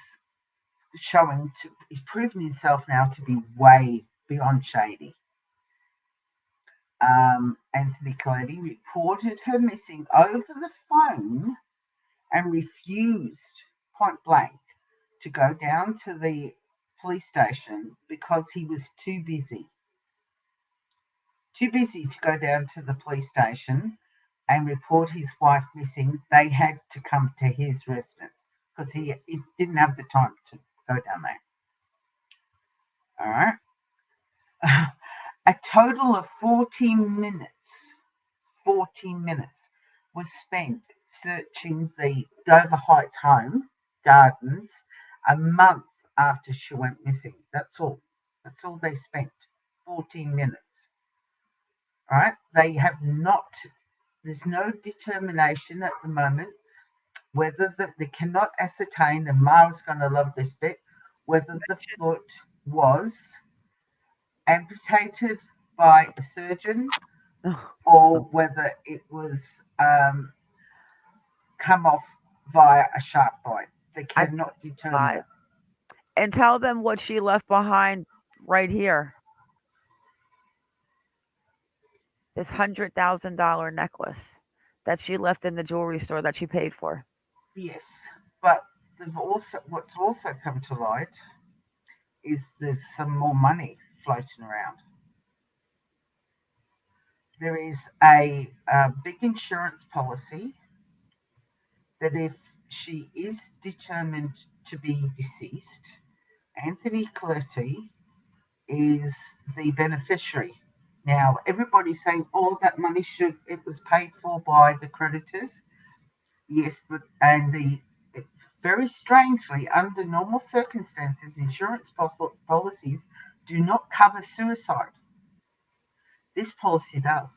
proven himself now to be way beyond shady. Anthony Coletti reported her missing over the phone and refused point blank to go down to the police station because he was too busy. Too busy to go down to the police station and report his wife missing. They had to come to his residence because he didn't have the time to go down there. All right. A total of 14 minutes was spent searching the Dover Heights home gardens a month after she went missing. That's all. That's all they spent, 14 minutes. All right? They have not, there's no determination at the moment whether they cannot ascertain, and Mara's going to love this bit, whether the foot was amputated by a surgeon or whether it was come off via a sharp bite. They cannot determine it. And tell them what she left behind right here. This $100,000 necklace that she left in the jewelry store that she paid for. Yes, but what's also come to light is there's some more money floating around. There is a big insurance policy that if she is determined to be deceased, Anthony Coletti is the beneficiary. Now, everybody's saying, oh, that money it was paid for by the creditors. Yes, but very strangely, under normal circumstances, insurance policies do not cover suicide. This policy does.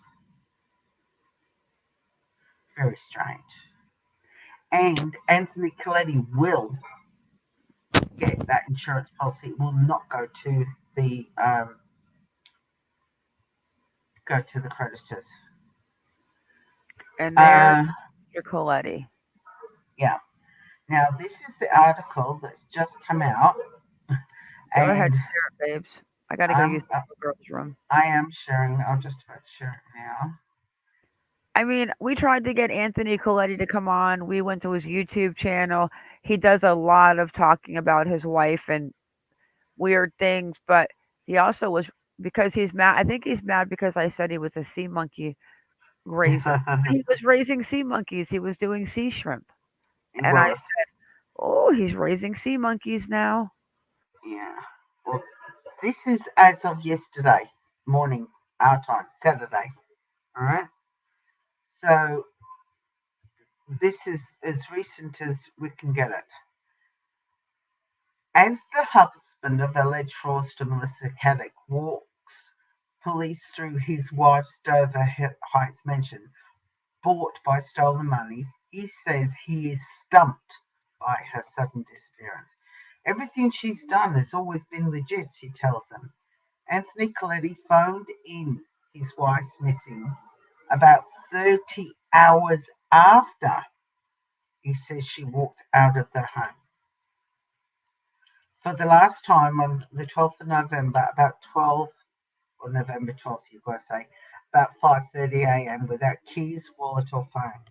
Very strange. And Anthony Coletti will get that insurance policy. It will not go to the creditors. And there's Mr. Coletti. Yeah. Now, this is the article that's just come out. Go ahead, share it, babes. I got to go use the girls' room. I am sharing. I'm just about to share it now. I mean, we tried to get Anthony Coletti to come on. We went to his YouTube channel. He does a lot of talking about his wife and weird things, but he also was, because he's mad. I think he's mad because I said he was a sea monkey raiser. He was raising sea monkeys. He was doing sea shrimp. And I said, oh, he's raising sea monkeys now. Yeah. Well, this is as of yesterday morning, our time, Saturday. All right. So this is as recent as we can get it. As the husband of alleged fraudster Melissa Caddick walks police through his wife's Dover Heights mansion, bought by stolen money, he says he is stumped by her sudden disappearance. Everything she's done has always been legit, he tells them. Anthony Coletti phoned in his wife's missing about 30 hours after he says she walked out of the home. For the last time on the 12th of November, November 12th, you've got to say, about 5:30 a.m. without keys, wallet or phone.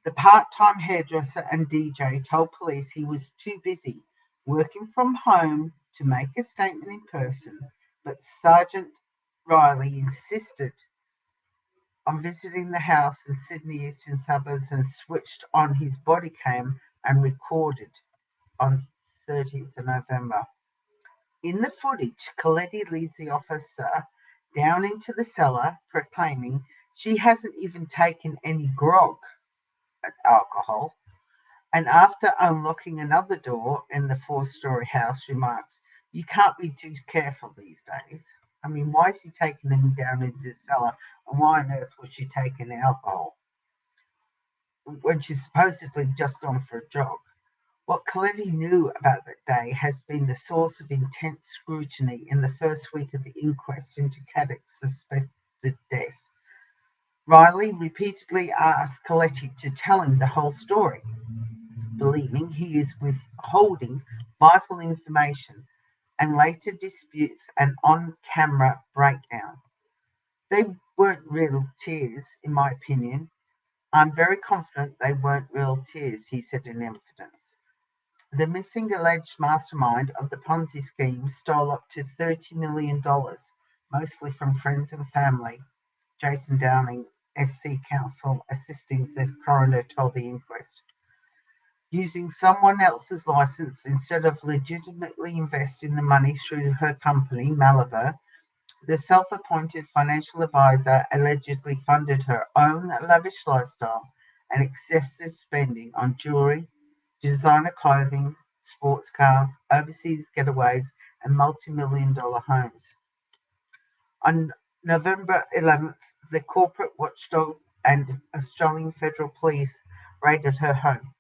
The part-time hairdresser and DJ told police he was too busy working from home to make a statement in person, but Sergeant Riley insisted on visiting the house in Sydney Eastern Suburbs and switched on his body cam and recorded on 30th of November. In the footage, Coletti leads the officer down into the cellar, proclaiming she hasn't even taken any grog, that's alcohol, and after unlocking another door in the 4-story house, remarks, you can't be too careful these days. I mean, why is he taking them down into the cellar, and why on earth was she taking alcohol when she's supposedly just gone for a jog? What Coletti knew about that day has been the source of intense scrutiny in the first week of the inquest into Caddick's suspected death. Riley repeatedly asked Coletti to tell him the whole story, believing he is withholding vital information, and later disputes an on-camera breakdown. They weren't real tears, in my opinion. I'm very confident they weren't real tears, he said in evidence. The missing alleged mastermind of the Ponzi scheme stole up to $30 million, mostly from friends and family. Jason Downing, SC counsel assisting the coroner, told the inquest. Using someone else's license instead of legitimately investing the money through her company, Malabar, the self-appointed financial advisor allegedly funded her own lavish lifestyle and excessive spending on jewelry, designer clothing, sports cars, overseas getaways, and multi-million-dollar homes. On November 11th, the corporate watchdog and Australian Federal Police raided her home.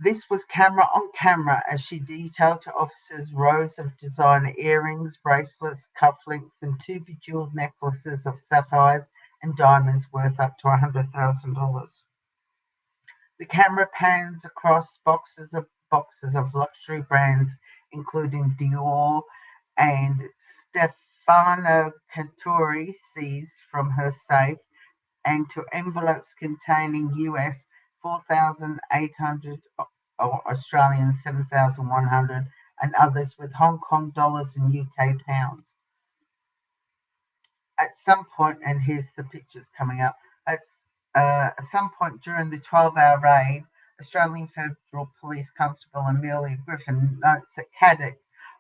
This was camera on camera as she detailed to officers rows of designer earrings, bracelets, cufflinks, and 2 bejeweled necklaces of sapphires and diamonds worth up to $100,000. The camera pans across boxes of luxury brands, including Deorr and Stefano Canturi seized from her safe, and to envelopes containing US 4,800 or Australian 7,100 and others with Hong Kong dollars and UK pounds. At some point, and here's the pictures coming up, at some point during the 12-hour raid, Australian Federal Police Constable Amelia Griffin notes that Caddick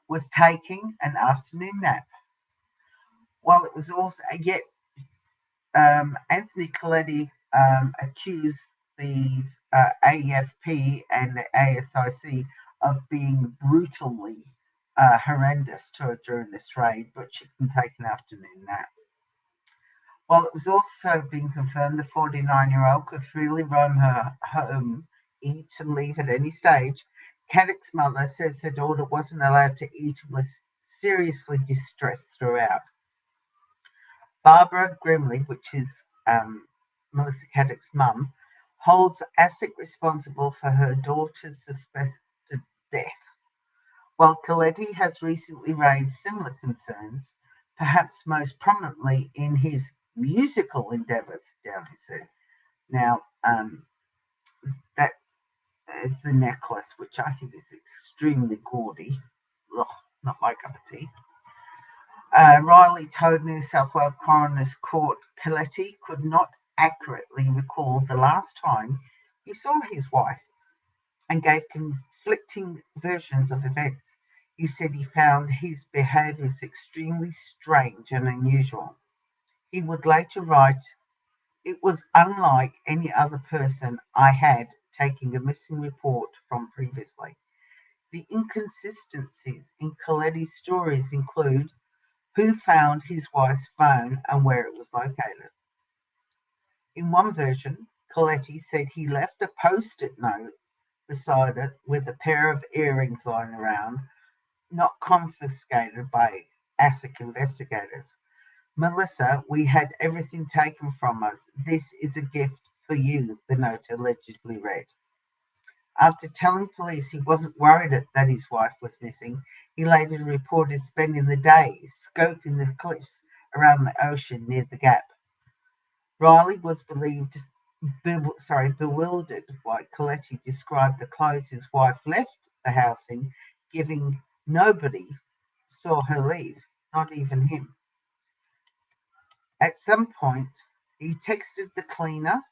was taking an afternoon nap. While it was also yet Anthony Coletti accused the AFP and the ASIC of being brutally horrendous to her during this raid, but she can take an afternoon nap. While it was also being confirmed the 49-year-old could freely roam her home, eat and leave at any stage, Caddick's mother says her daughter wasn't allowed to eat and was seriously distressed throughout. Barbara Grimley, which is Melissa Caddick's mum, holds ASIC responsible for her daughter's suspected death. While Coletti has recently raised similar concerns, perhaps most prominently in his musical endeavours, Downey said. Now, that is the necklace, which I think is extremely gaudy. Ugh, not my cup of tea. Riley told New South Wales Coroner's Court Coletti could not accurately recall the last time he saw his wife and gave conflicting versions of events. He said he found his behaviours extremely strange and unusual. He would later write, "It was unlike any other person I had taken a missing report from previously." The inconsistencies in Coletti's stories include who found his wife's phone and where it was located. In one version, Coletti said he left a post-it note beside it with a pair of earrings lying around, not confiscated by ASIC investigators. "Melissa, we had everything taken from us. This is a gift for you," the note allegedly read. After telling police he wasn't worried that his wife was missing, he later reported spending the day scoping the cliffs around the ocean near the Gap. Riley was bewildered why Coletti described the clothes his wife left the house in, giving nobody saw her leave, not even him. At some point, he texted the cleaner,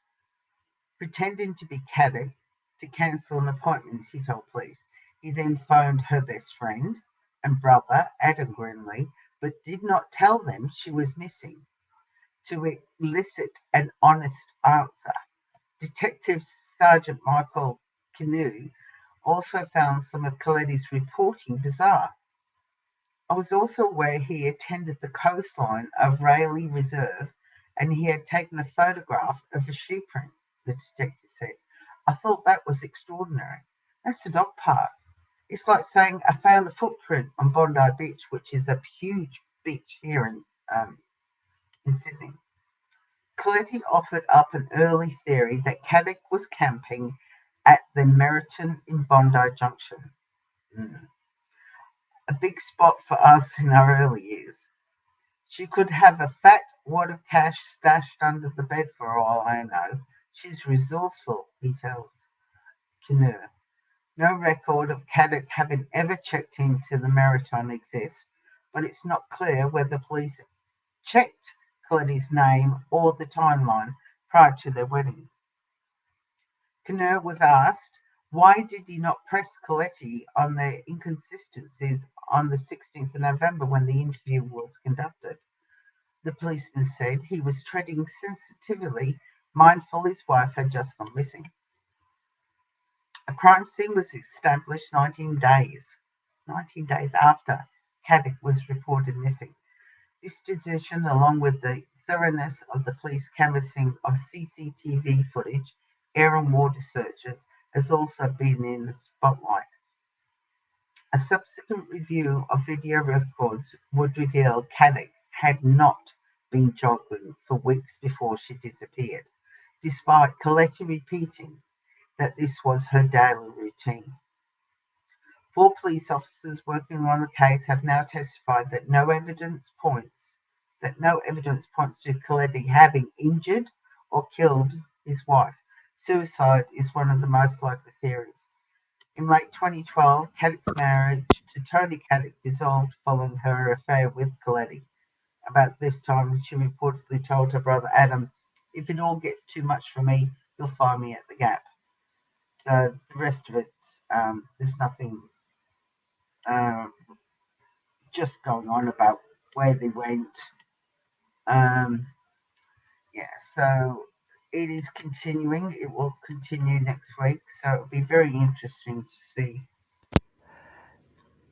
pretending to be Caddick, to cancel an appointment, he told police. He then phoned her best friend and brother, Adam Grimley, but did not tell them she was missing, to elicit an honest answer. Detective Sergeant Michael Canoe also found some of Coletti's reporting bizarre. "I was also aware he attended the coastline of Rayleigh Reserve and he had taken a photograph of a shoe print," the detective said. "I thought that was extraordinary. That's the dog park. It's like saying I found a footprint on Bondi Beach, which is a huge beach here in Sydney." Coletti offered up an early theory that Caddick was camping at the Meriton in Bondi Junction. A big spot for us in our early years. "She could have a fat wad of cash stashed under the bed for all I know. She's resourceful," he tells Canoe. No record of Caddick having ever checked into the Meriton exists, but it's not clear whether police checked Coletti's name or the timeline prior to their wedding. Canoe was asked why did he not press Coletti on the inconsistencies on the 16th of November when the interview was conducted. The policeman said he was treading sensitively, mindful his wife had just gone missing. A crime scene was established 19 days 19 days after Caddick was reported missing. This decision, along with the thoroughness of the police canvassing of CCTV footage, air and water searches, has also been in the spotlight. A subsequent review of video records would reveal Caddick had not been jogging for weeks before she disappeared, despite Colette repeating that this was her daily routine. 4 police officers working on the case have now testified that no evidence points to Colette having injured or killed his wife. Suicide is one of the most likely theories. In late 2012, Caddick's marriage to Tony Caddick dissolved following her affair with Colette. About this time, she reportedly told her brother Adam, "If it all gets too much for me, you'll find me at the Gap." So the rest of it, there's nothing just going on about where they went. So it is continuing. It will continue next week. So it'll be very interesting to see.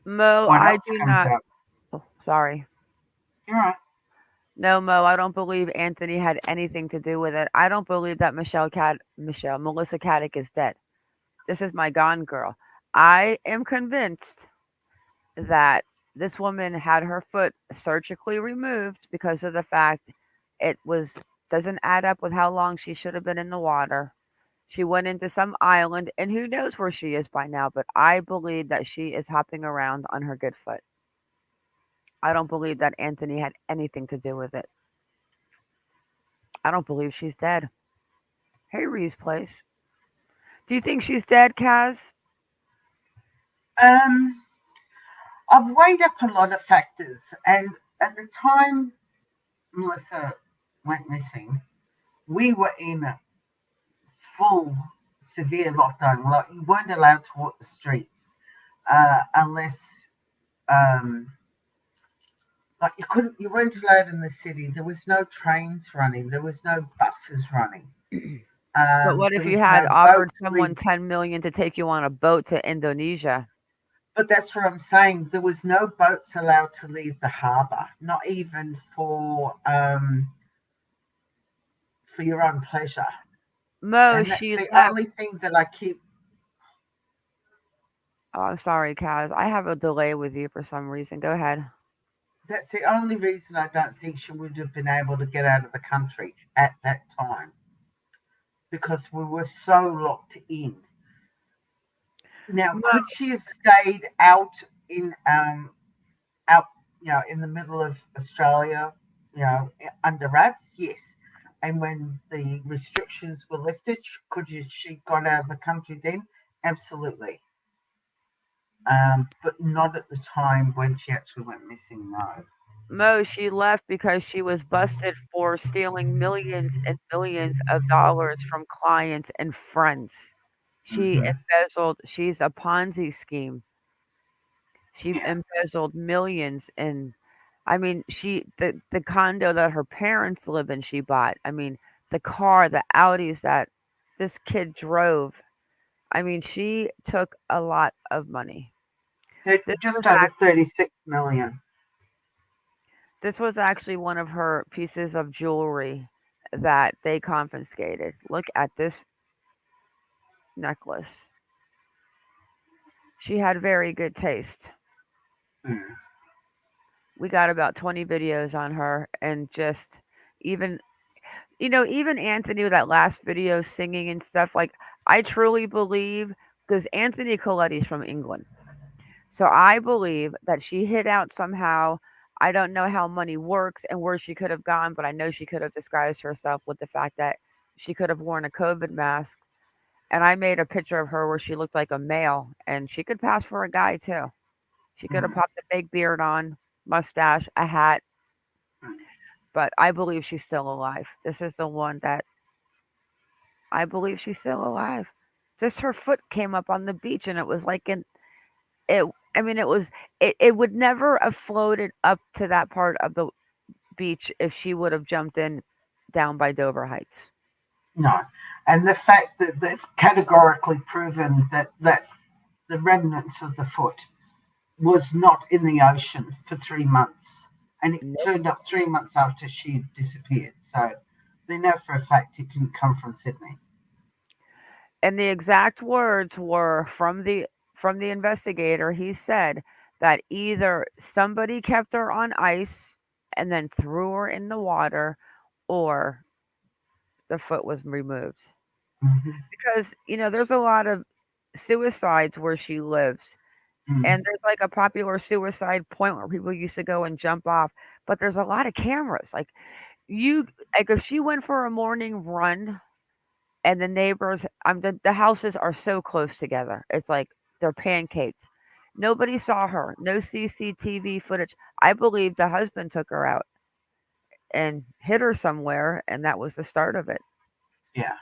Mo, what I else do comes not. up. Oh, sorry. You're right. No, Mo, I don't believe Anthony had anything to do with it. I don't believe that Melissa Caddick is dead. This is my Gone Girl. I am convinced that this woman had her foot surgically removed because of the fact it doesn't add up with how long she should have been in the water. She went into some island, and who knows where she is by now, but I believe that she is hopping around on her good foot. I don't believe that Anthony had anything to do with it. I don't believe she's dead. Hey, Reeves Place. Do you think she's dead, Kaz? I've weighed up a lot of factors, and at the time Melissa went missing, we were in a full severe lockdown. Like, you weren't allowed to walk the streets unless you weren't allowed in the city. There was no trains running, there was no buses running. But what if you had offered someone $10 million to take you on a boat to Indonesia? But that's what I'm saying. There was no boats allowed to leave the harbour, not even for your own pleasure. Mo, and that's she the left. only thing that I keep. Oh, I'm sorry, Kaz. I have a delay with you for some reason. Go ahead. That's the only reason I don't think she would have been able to get out of the country at that time, because we were so locked in. Now, could she have stayed out in the middle of Australia, under wraps? Yes. And when the restrictions were lifted, could she got out of the country then? Absolutely. But not at the time when she actually went missing, no. Mo, she left because she was busted for stealing millions and millions of dollars from clients and friends. She embezzled. She's a Ponzi scheme. She embezzled millions, and I mean, the condo that her parents live in, she bought. I mean, the car, the Audis that this kid drove. I mean, she took a lot of money. Just over 36 million. This was actually one of her pieces of jewelry that they confiscated. Look at this necklace. She had very good taste. We got about 20 videos on her, and just even Anthony with that last video singing and stuff, like, I truly believe, because Anthony Coletti's from England. So I believe that she hid out somehow. I don't know how money works and where she could have gone, but I know she could have disguised herself with the fact that she could have worn a COVID mask. And I made a picture of her where she looked like a male, and she could pass for a guy too. She could have popped a fake beard on, mustache, a hat. But I believe she's still alive. This is the one that I believe she's still alive. Just her foot came up on the beach, and it was like it would never have floated up to that part of the beach if she would have jumped in down by Dover Heights. No. And the fact that they've categorically proven that the remnants of the foot was not in the ocean for 3 months, and it turned up 3 months after she disappeared. So they know for a fact it didn't come from Sydney. And the exact words were from the investigator. He said that either somebody kept her on ice and then threw her in the water, or the foot was removed. Because, there's a lot of suicides where she lives. And there's like a popular suicide point where people used to go and jump off, but there's a lot of cameras. Like if she went for a morning run and the neighbors, the houses are so close together. It's like they're pancakes. Nobody saw her. No CCTV footage. I believe the husband took her out and hit her somewhere, and that was the start of it. Yeah.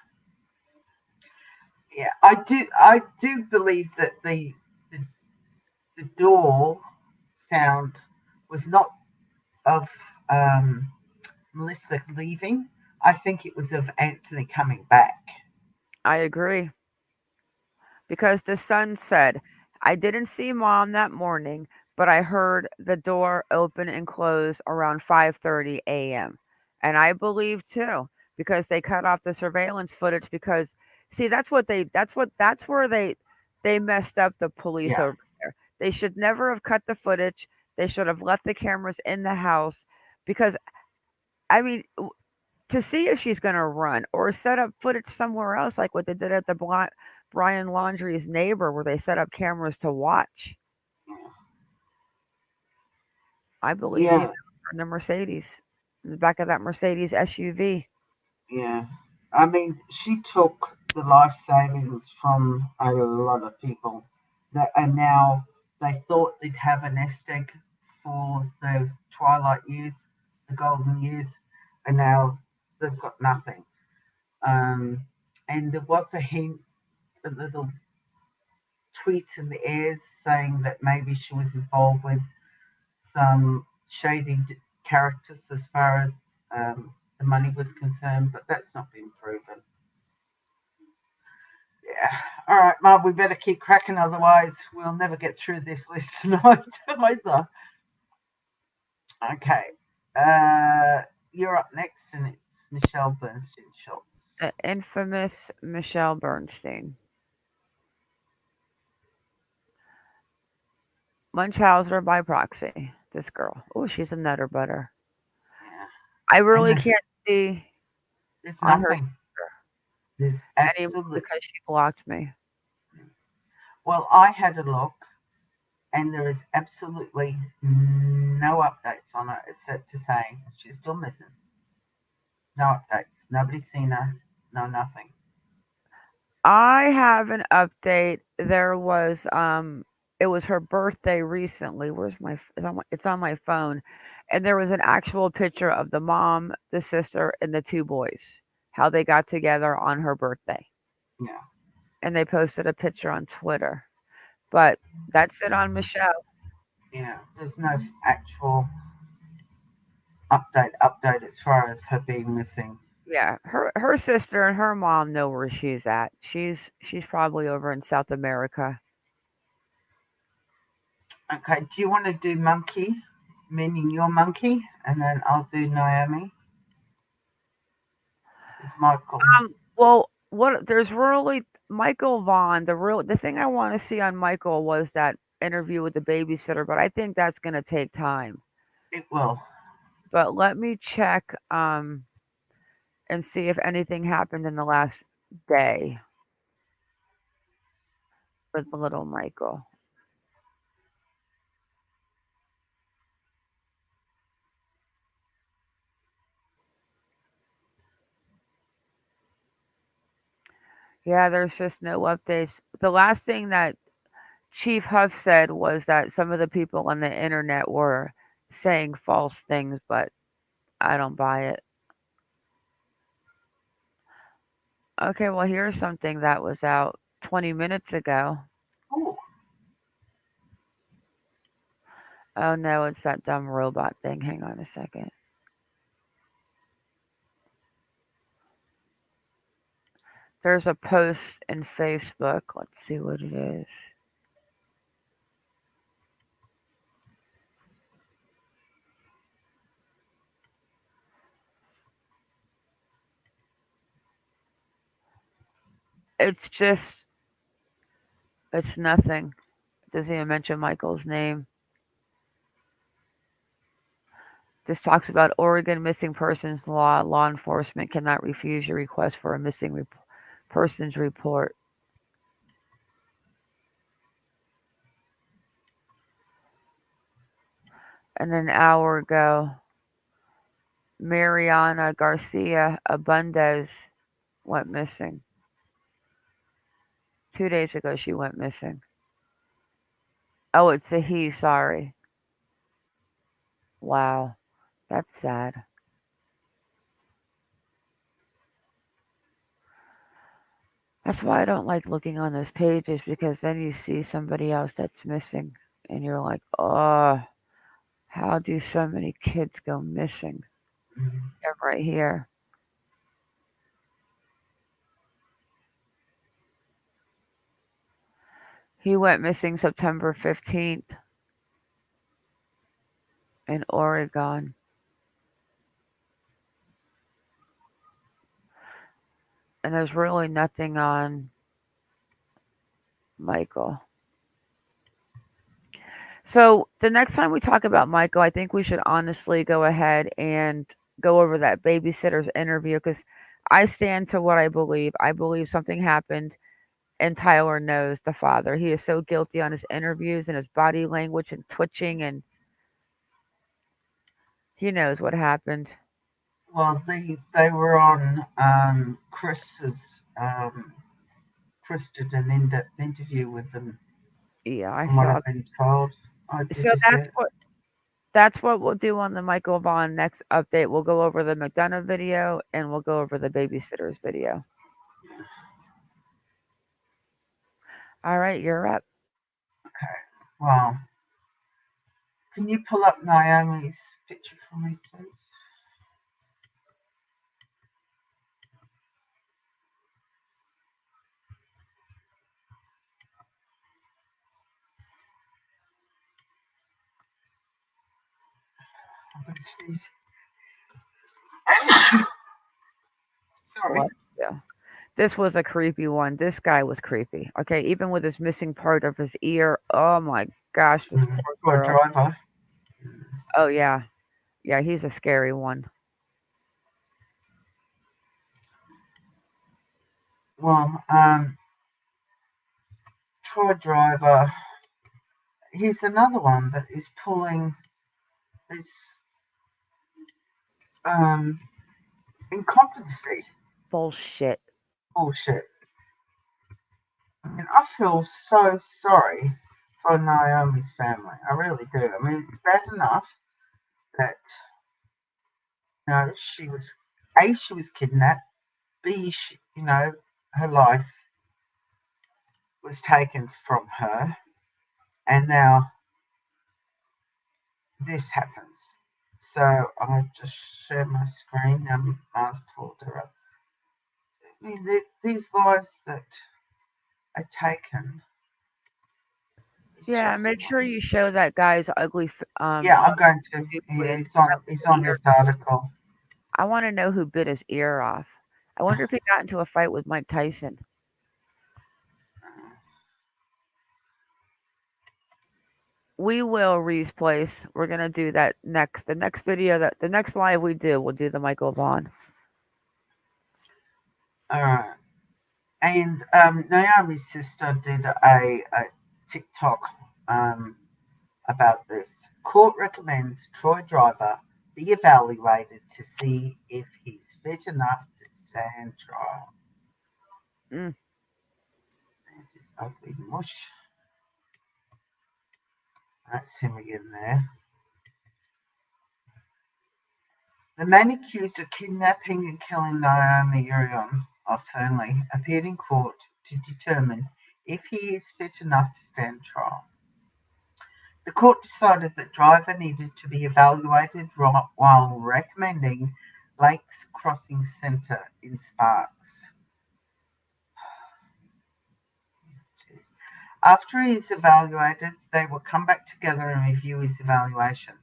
Yeah, I do believe that the door sound was not of Melissa leaving. I think it was of Anthony coming back. I agree. Because the son said, I didn't see mom that morning, but I heard the door open and close around 5:30 a.m. And I believe too, because they cut off the surveillance footage because see, that's where they messed up the police over there. They should never have cut the footage. They should have left the cameras in the house because to see if she's going to run or set up footage somewhere else, like what they did at the Brian Laundrie's neighbor, where they set up cameras to watch. I believe he in the Mercedes, in the back of that Mercedes SUV. Yeah. She took the life savings from a lot of people, and now they thought they'd have a nest egg for the twilight years, the golden years, and now they've got nothing. And there was a hint, a little tweet in the air saying that maybe she was involved with some shady characters as far as the money was concerned, but that's not been proven. Yeah. All right, Mum, we better keep cracking, otherwise we'll never get through this list tonight either. Okay. You're up next, and it's Michelle Bernstein-Schultz. The infamous Michelle Bernstein. Munchausen by proxy. This girl. Oh, she's a nutter butter. Yeah. I really can't see There's on her nothing. There's absolutely because she blocked me. Well, I had a look, and there is absolutely no updates on her except to say she's still missing. No updates. Nobody's seen her. No, nothing. I have an update. There was it was her birthday recently. It's on my phone, and there was an actual picture of the mom, the sister, and the two boys, how they got together on her birthday. Yeah. And they posted a picture on Twitter. But that's it on Michelle. Yeah, there's no actual update as far as her being missing. Yeah, her sister and her mom know where she's at. She's probably over in South America. Okay, do you want to do monkey, meaning your monkey, and then I'll do Naomi? It's Michael. Well, there's really Michael Vaughan. The thing I want to see on Michael was that interview with the babysitter, but I think that's going to take time. It will. But let me check and see if anything happened in the last day with little Michael. Yeah, there's just no updates. The last thing that Chief Huff said was that some of the people on the internet were saying false things, but I don't buy it. Okay, well, here's something that was out 20 minutes ago. Oh. Oh no, it's that dumb robot thing. Hang on a second. There's a post in Facebook. Let's see what it is. It's just, it's nothing. Doesn't even mention Michael's name. This talks about Oregon missing persons law. Law enforcement cannot refuse your request for a missing persons report. And an hour ago, Mariana Garcia Abundez went missing. 2 days ago, she went missing. Oh, it's a he, sorry. Wow, that's sad. That's why I don't like looking on those pages, because then you see somebody else that's missing and you're like, oh, how do so many kids go missing? Yeah, right here. He went missing September 15th in Oregon. And there's really nothing on Michael. So the next time we talk about Michael, I think we should honestly go ahead and go over that babysitter's interview, because I stand to what I believe. I believe something happened, and Tyler knows, the father. He is so guilty on his interviews and his body language and twitching, and he knows what happened. Well, they were on Chris's. Chris did an in-depth interview with them. Yeah, I from what saw. I've been told. So that's what we'll do on the Michael Vaughan next update. We'll go over the McDonough video and we'll go over the babysitters video. All right, you're up. Okay. Well, can you pull up Naomi's picture for me, please? I'm going to sneeze. Sorry. What? Yeah. This was a creepy one. This guy was creepy. Okay, even with his missing part of his ear. Oh my gosh, this poor girl. Driver. Oh yeah. Yeah, he's a scary one. Well, Troy Driver, he's another one that is pulling this incompetency. Bullshit. I mean, I feel so sorry for Naomi's family. I really do. I mean, it's bad enough that, she was kidnapped. B, her life was taken from her, and now this happens. So I'll just share my screen and Mars pulled her up. I mean, these lives that are taken. Yeah, make sure you show that guy's ugly. Yeah, I'm going to. He's on this article. I want to know who bit his ear off. I wonder if he got into a fight with Mike Tyson. We will replace. We're gonna do that next. The next video, the next live we do, we'll do the Michael Vaughan. All right. And Naomi's sister did a TikTok about this. Court recommends Troy Driver be evaluated to see if he's fit enough to stand trial. There's this ugly mush. That's him again there. The man accused of kidnapping and killing Naomi Irion of Fernley appeared in court to determine if he is fit enough to stand trial. The court decided that Driver needed to be evaluated while recommending Lakes Crossing Centre in Sparks. After he is evaluated, they will come back together and review his evaluation.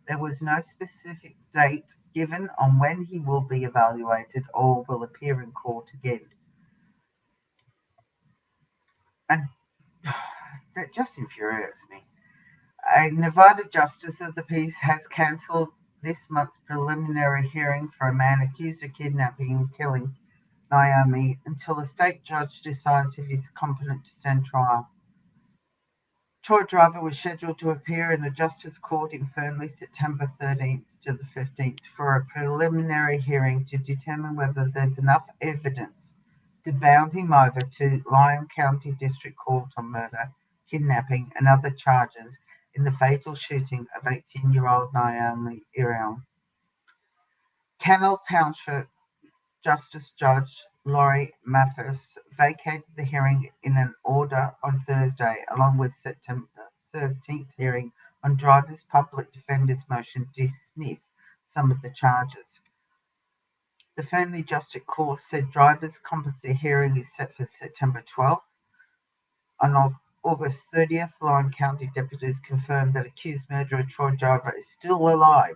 There was no specific date given on when he will be evaluated or will appear in court again. And that just infuriates me. A Nevada justice of the peace has cancelled this month's preliminary hearing for a man accused of kidnapping and killing Naomi until a state judge decides if he's competent to stand trial. Troy Driver was scheduled to appear in a justice court in Fernley September 13th to the 15th for a preliminary hearing to determine whether there's enough evidence to bound him over to Lyon County District Court on murder, kidnapping, and other charges in the fatal shooting of 18-year-old Naomi Irion. Canal Township Justice Judge Laurie Mathis vacated the hearing in an order on Thursday, along with September 13th hearing on Driver's public defender's motion to dismiss some of the charges. The Fernley District Court said Driver's composite hearing is set for September 12th. On August 30th, Lyon County deputies confirmed that accused murderer Troy Driver is still alive,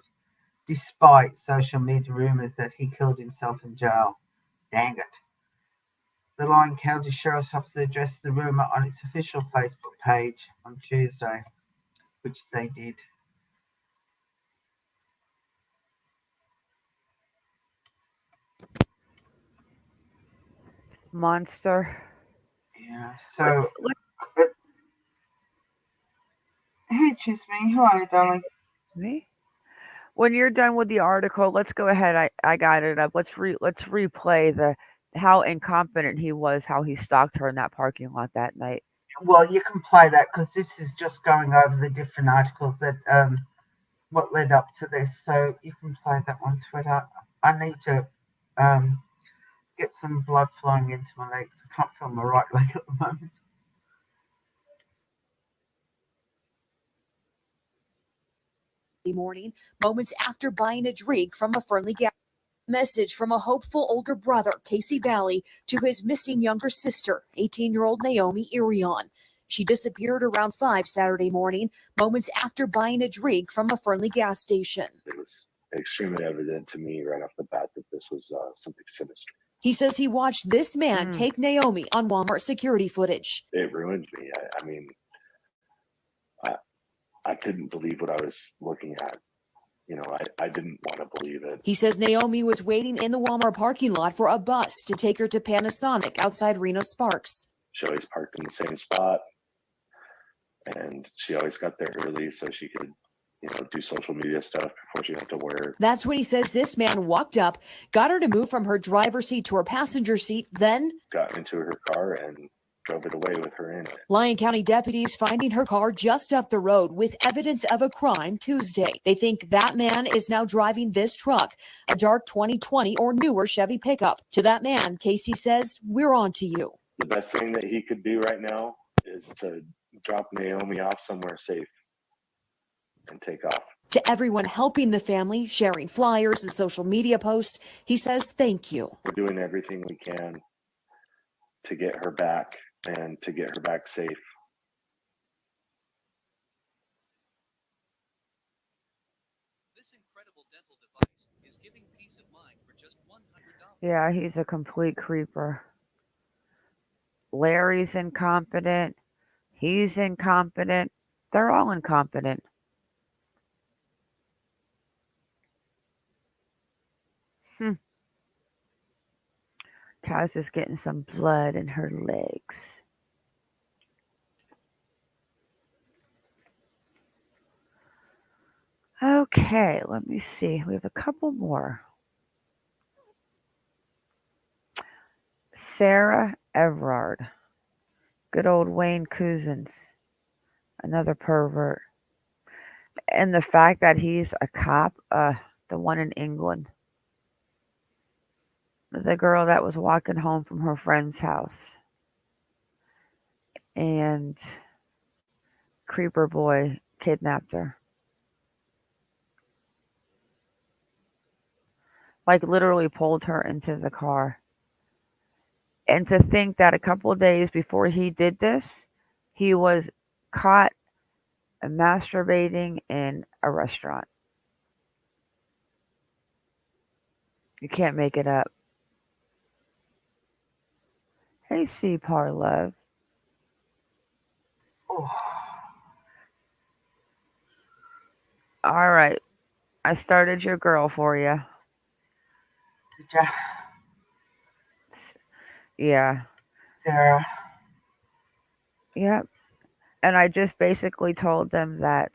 despite social media rumours that he killed himself in jail. Dang it. The Lyon County Sheriff's Office addressed the rumour on its official Facebook page on Tuesday, which they did. Monster. Yeah, so... Hey, excuse me. Who are you, darling? Me? When you're done with the article, let's go ahead. I got it up. Let's replay how incompetent he was, how he stalked her in that parking lot that night. Well, you can play that because this is just going over the different articles that what led up to this. So you can play that one, sweetheart. I need to get some blood flowing into my legs. I can't feel my right leg at the moment. Morning, moments after buying a drink from a Fernley gas. Message from a hopeful older brother, Casey Valley, to his missing younger sister, 18-year-old Naomi Irion. She disappeared around 5 Saturday morning, moments after buying a drink from a Fernley gas station. It was extremely evident to me right off the bat that this was something sinister. He says he watched this man take Naomi on Walmart security footage. It ruined me. I mean, I couldn't believe what I was looking at. You know, I didn't want to believe it. He says Naomi was waiting in the Walmart parking lot for a bus to take her to Panasonic outside Reno Sparks. She always parked in the same spot, and she always got there early so she could, you know, do social media stuff before she had to work. That's when he says this man walked up, got her to move from her driver's seat to her passenger seat, then got into her car and drove it away with her in it. Lyon County deputies finding her car just up the road with evidence of a crime Tuesday. They think that man is now driving this truck, a dark 2020 or newer Chevy pickup. To that man, Casey says, "We're on to you." The best thing that he could do right now is to drop Naomi off somewhere safe and take off. To everyone helping the family, sharing flyers and social media posts, he says thank you. We're doing everything we can to get her back and to get her back safe. This incredible dental device is giving peace of mind for just $100. Yeah, he's a complete creeper. Larry's incompetent. He's incompetent. They're all incompetent. Kaz is getting some blood in her legs. Okay, let me see. We have a couple more. Sarah Everard. Good old Wayne Couzens. Another pervert. And the fact that he's a cop, the one in England. The girl that was walking home from her friend's house. And creeper boy kidnapped her. Like literally pulled her into the car. And to think that a couple of days before he did this, he was caught masturbating in a restaurant. You can't make it up. Hey, C. Parlove. Oh, All right. I started your girl for you. did ya? Yeah. Sarah. Yep. And I just basically told them that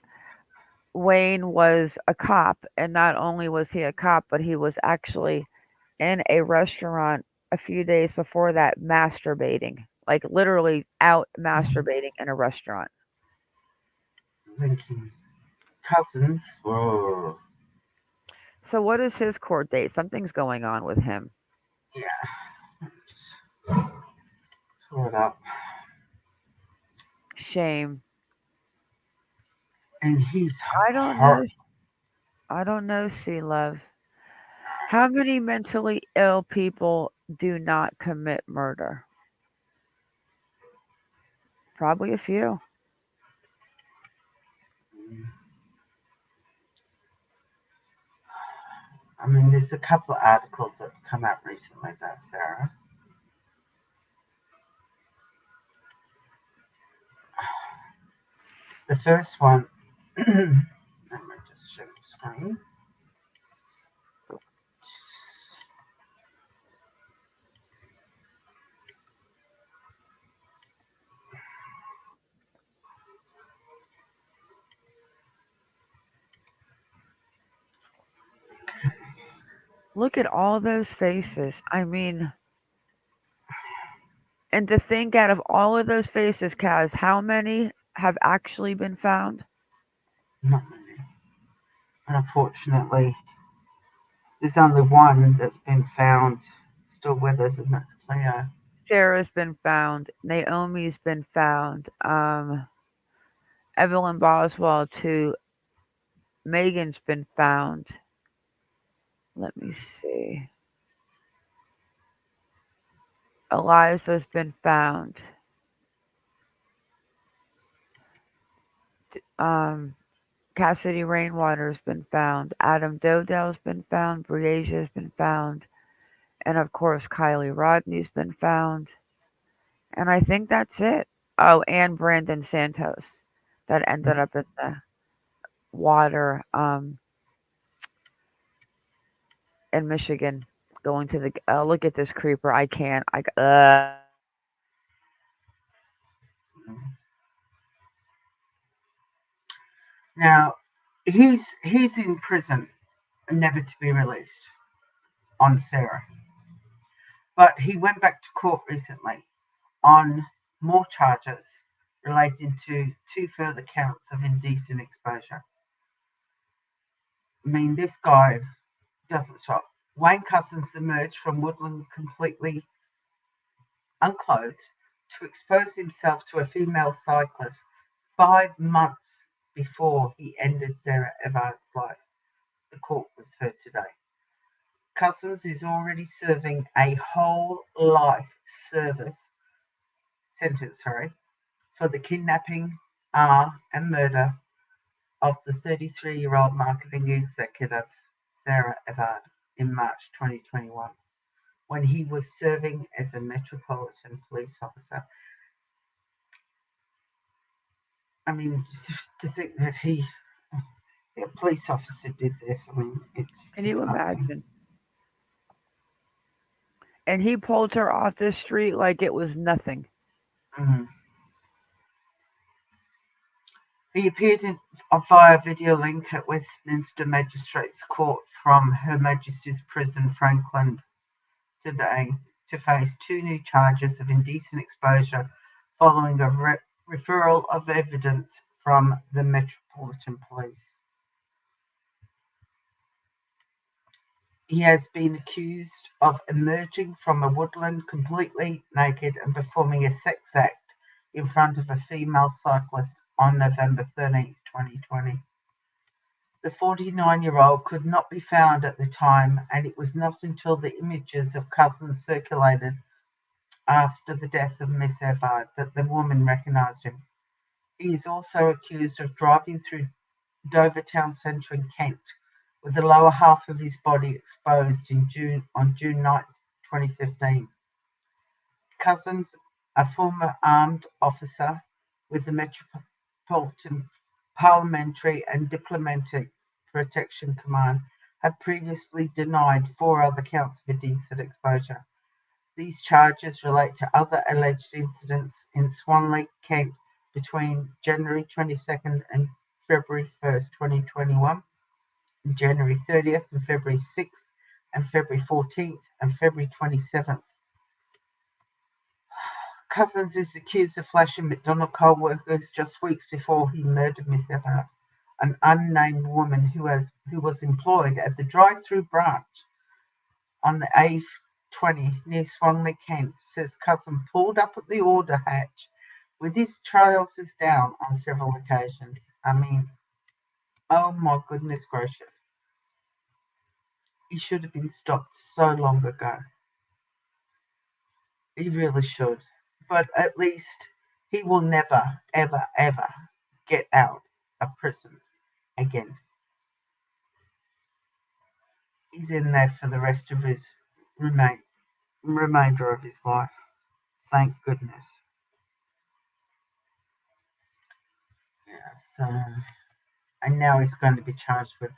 Wayne was a cop, and not only was he a cop, but he was actually in a restaurant a few days before that masturbating, like literally out masturbating in a restaurant. Thinking cousins. Whoa. So what is his court date? Something's going on with him. Yeah. Just pull it up. Shame. And he's I don't know, Sea Love. How many mentally ill people do not commit murder? Probably a few. I mean, there's a couple of articles that have come out recently about Sarah. The first one, let me just show the screen. Look at all those faces. I mean, and to think out of all of those faces, Kaz, how many have actually been found? Not many. Unfortunately, there's only one that's been found still with us, and that's Cleo. Sarah's been found. Naomi's been found. Evelyn Boswell too. Megan's been found. Let me see. Eliza's been found. Cassidy Rainwater's been found. Adam Dowdell's been found. Breasia's been found. And of course, Kiely Rodni's been found. And I think that's it. Oh, and Brandon Santos that ended up in the water in Michigan going to the look at this creeper. I can't. Now, he's in prison and never to be released on Sarah. But he went back to court recently on more charges relating to 2 further counts of indecent exposure. I mean, this guy doesn't stop. Wayne Couzens emerged from Woodland completely unclothed to expose himself to a female cyclist 5 months before he ended Sarah Everard's life. The court was heard today. Couzens is already serving a whole life sentence for the kidnapping and murder of the 33-year-old marketing executive Sarah Everard in March 2021 when he was serving as a Metropolitan Police officer. I mean, to think that a police officer did this, I mean, Can you imagine? And he pulled her off the street like it was nothing. Mm-hmm. He appeared via video link at Westminster Magistrates Court from Her Majesty's Prison, Franklin, today to face 2 new charges of indecent exposure following a referral of evidence from the Metropolitan Police. He has been accused of emerging from a woodland completely naked and performing a sex act in front of a female cyclist on November 13th, 2020. The 49-year-old could not be found at the time, and it was not until the images of Couzens circulated after the death of Miss Everard that the woman recognised him. He is also accused of driving through Dover Town Centre in Kent with the lower half of his body exposed on June 9th, 2015. Couzens, a former armed officer, with the Metropolitan Parliamentary and Diplomatic Protection Command had previously denied 4 other counts of indecent exposure. These charges relate to other alleged incidents in Swanley, Kent, between January 22nd and February 1st, 2021, January 30th and February 6th, and February 14th and February 27th. Cousins is accused of flashing McDonald co-workers just weeks before he murdered Miss Everard. An unnamed woman who was employed at the drive-through branch on the A20 near Swanley, Kent, says Cousin pulled up at the order hatch with his trousers down on several occasions. I mean, oh my goodness gracious. He should have been stopped so long ago. He really should. But at least he will never, ever, ever get out of prison again. He's in there for the rest of his remainder of his life. Thank goodness. Yeah, so, and now he's going to be charged with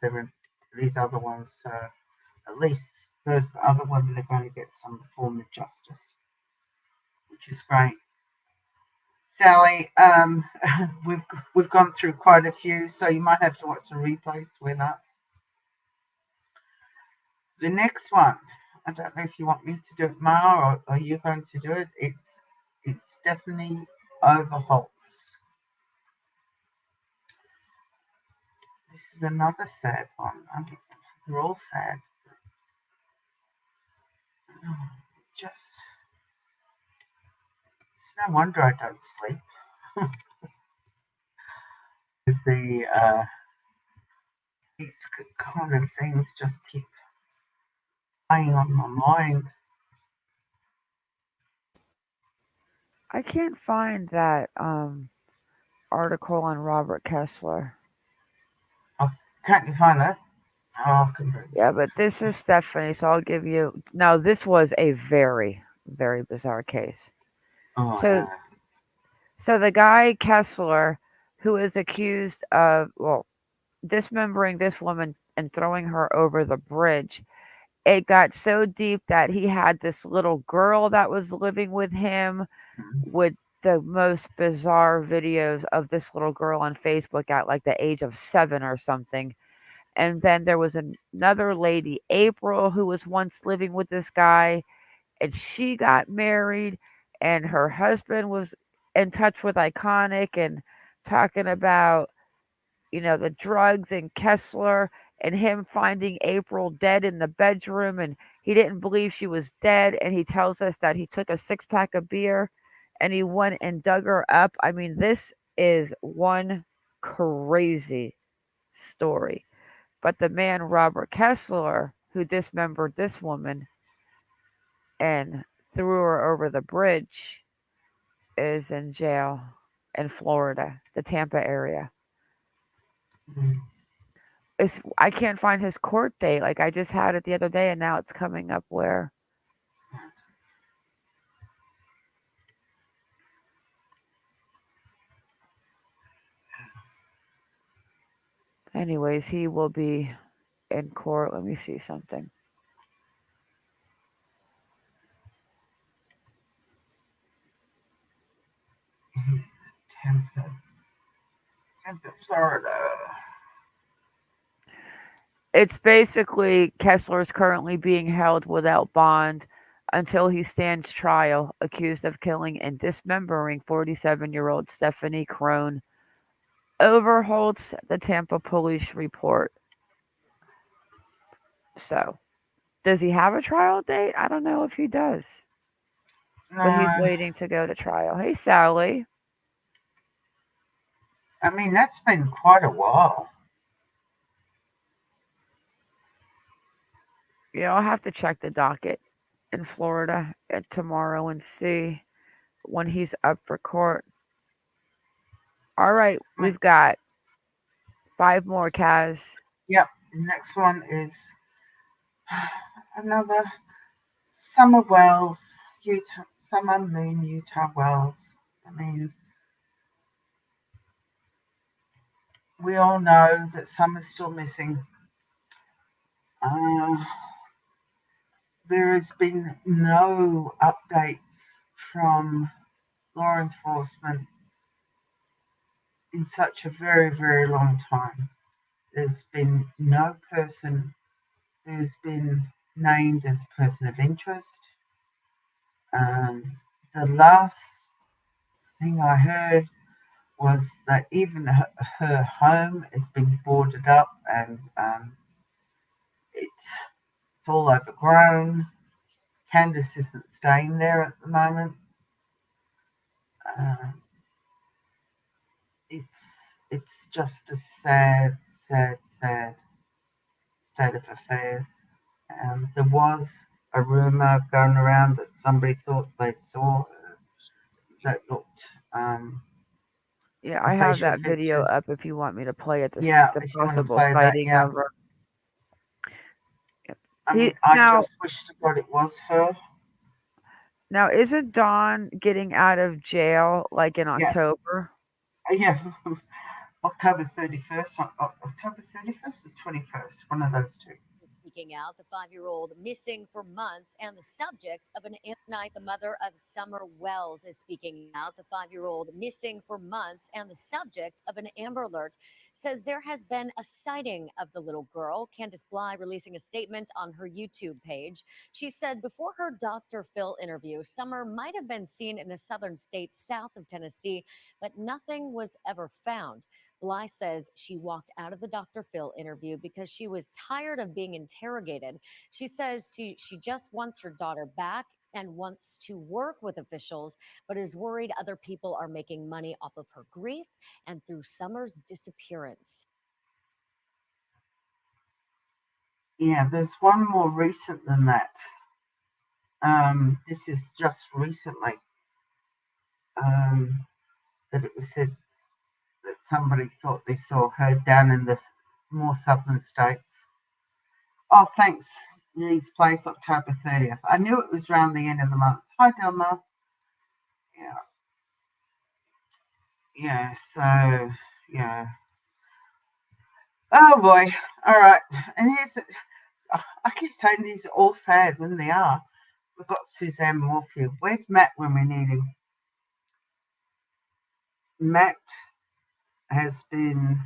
these other ones. So at least those other women are going to get some form of justice, which is great. Sally, we've gone through quite a few, so you might have to watch the replays when up. The next one, I don't know if you want me to do it, Ma, or are you going to do it? It's Stephanie Overholtz. This is another sad one. I mean, they're all sad. It's no wonder I don't sleep. These kind of things just keep playing on my mind. I can't find that article on Robert Kessler. Oh, can't you find it? Oh, yeah, but this is Stephanie, so I'll give you. No, this was a very, very bizarre case. Oh, so, yeah. So the guy Kessler, who is accused of dismembering this woman and throwing her over the bridge, it got so deep that he had this little girl that was living with him with the most bizarre videos of this little girl on Facebook at like the age of 7 or something. And then there was another lady, April, who was once living with this guy, and she got married, and her husband was in touch with Iconic and talking about, the drugs and Kessler and him finding April dead in the bedroom, and he didn't believe she was dead, and he tells us that he took a 6-pack of beer and he went and dug her up. I mean, this is one crazy story. But the man, Robert Kessler, who dismembered this woman and threw her over the bridge, is in jail in Florida, the Tampa area. I can't find his court date. Like, I just had it the other day, and now it's coming up where. Anyways, he will be in court. Let me see something. Tampa, Florida. It's basically Kessler is currently being held without bond until he stands trial, accused of killing and dismembering 47-year-old Stephanie Crone. Overholtz, the Tampa police report. So, does he have a trial date? I don't know if he does. But he's waiting to go to trial. Hey, Sally. I mean, that's been quite a while. Yeah, I'll have to check the docket in Florida tomorrow and see when he's up for court. All right, we've got 5 more, Kaz. Yep, the next one is another Summer Wells, Utah, Summer Moon, Utah Wells. I mean, we all know that Summer's still missing. There has been no updates from law enforcement in such a very, very long time. There's been no person who's been named as a person of interest. The last thing I heard was that even her home has been boarded up and it's all overgrown. Candace isn't staying there at the moment. It's just a sad state of affairs. There was a rumour going around that somebody thought they saw her that looked. Yeah, I have that video up if you want me to play it. The if you want to possible play that, sighting yeah. of her. I just wish to God it was her. Now, isn't Dawn getting out of jail like in October? Yeah, October 31st, October 31st or 21st, one of those two. Speaking out, the 5-year-old missing for months and the subject of an night. The mother of Summer Wells is speaking out. The 5-year-old missing for months and the subject of an Amber Alert says there has been a sighting of the little girl. Candace Bly releasing a statement on her YouTube page. She said before her Dr. Phil interview, Summer might have been seen in a southern state south of Tennessee, but nothing was ever found. Bly says she walked out of the Dr. Phil interview because she was tired of being interrogated. She says she just wants her daughter back and wants to work with officials, but is worried other people are making money off of her grief and through Summer's disappearance. Yeah, there's one more recent than that. This is just recently that it was said that somebody thought they saw her down in the more southern states. Oh, thanks. News Place, October 30th. I knew it was around the end of the month. Hi, Delma. Yeah, so, yeah. Oh, boy. All right. And I keep saying these are all sad when they are. We've got Suzanne Morphew. Where's Matt when we need him? Matt has been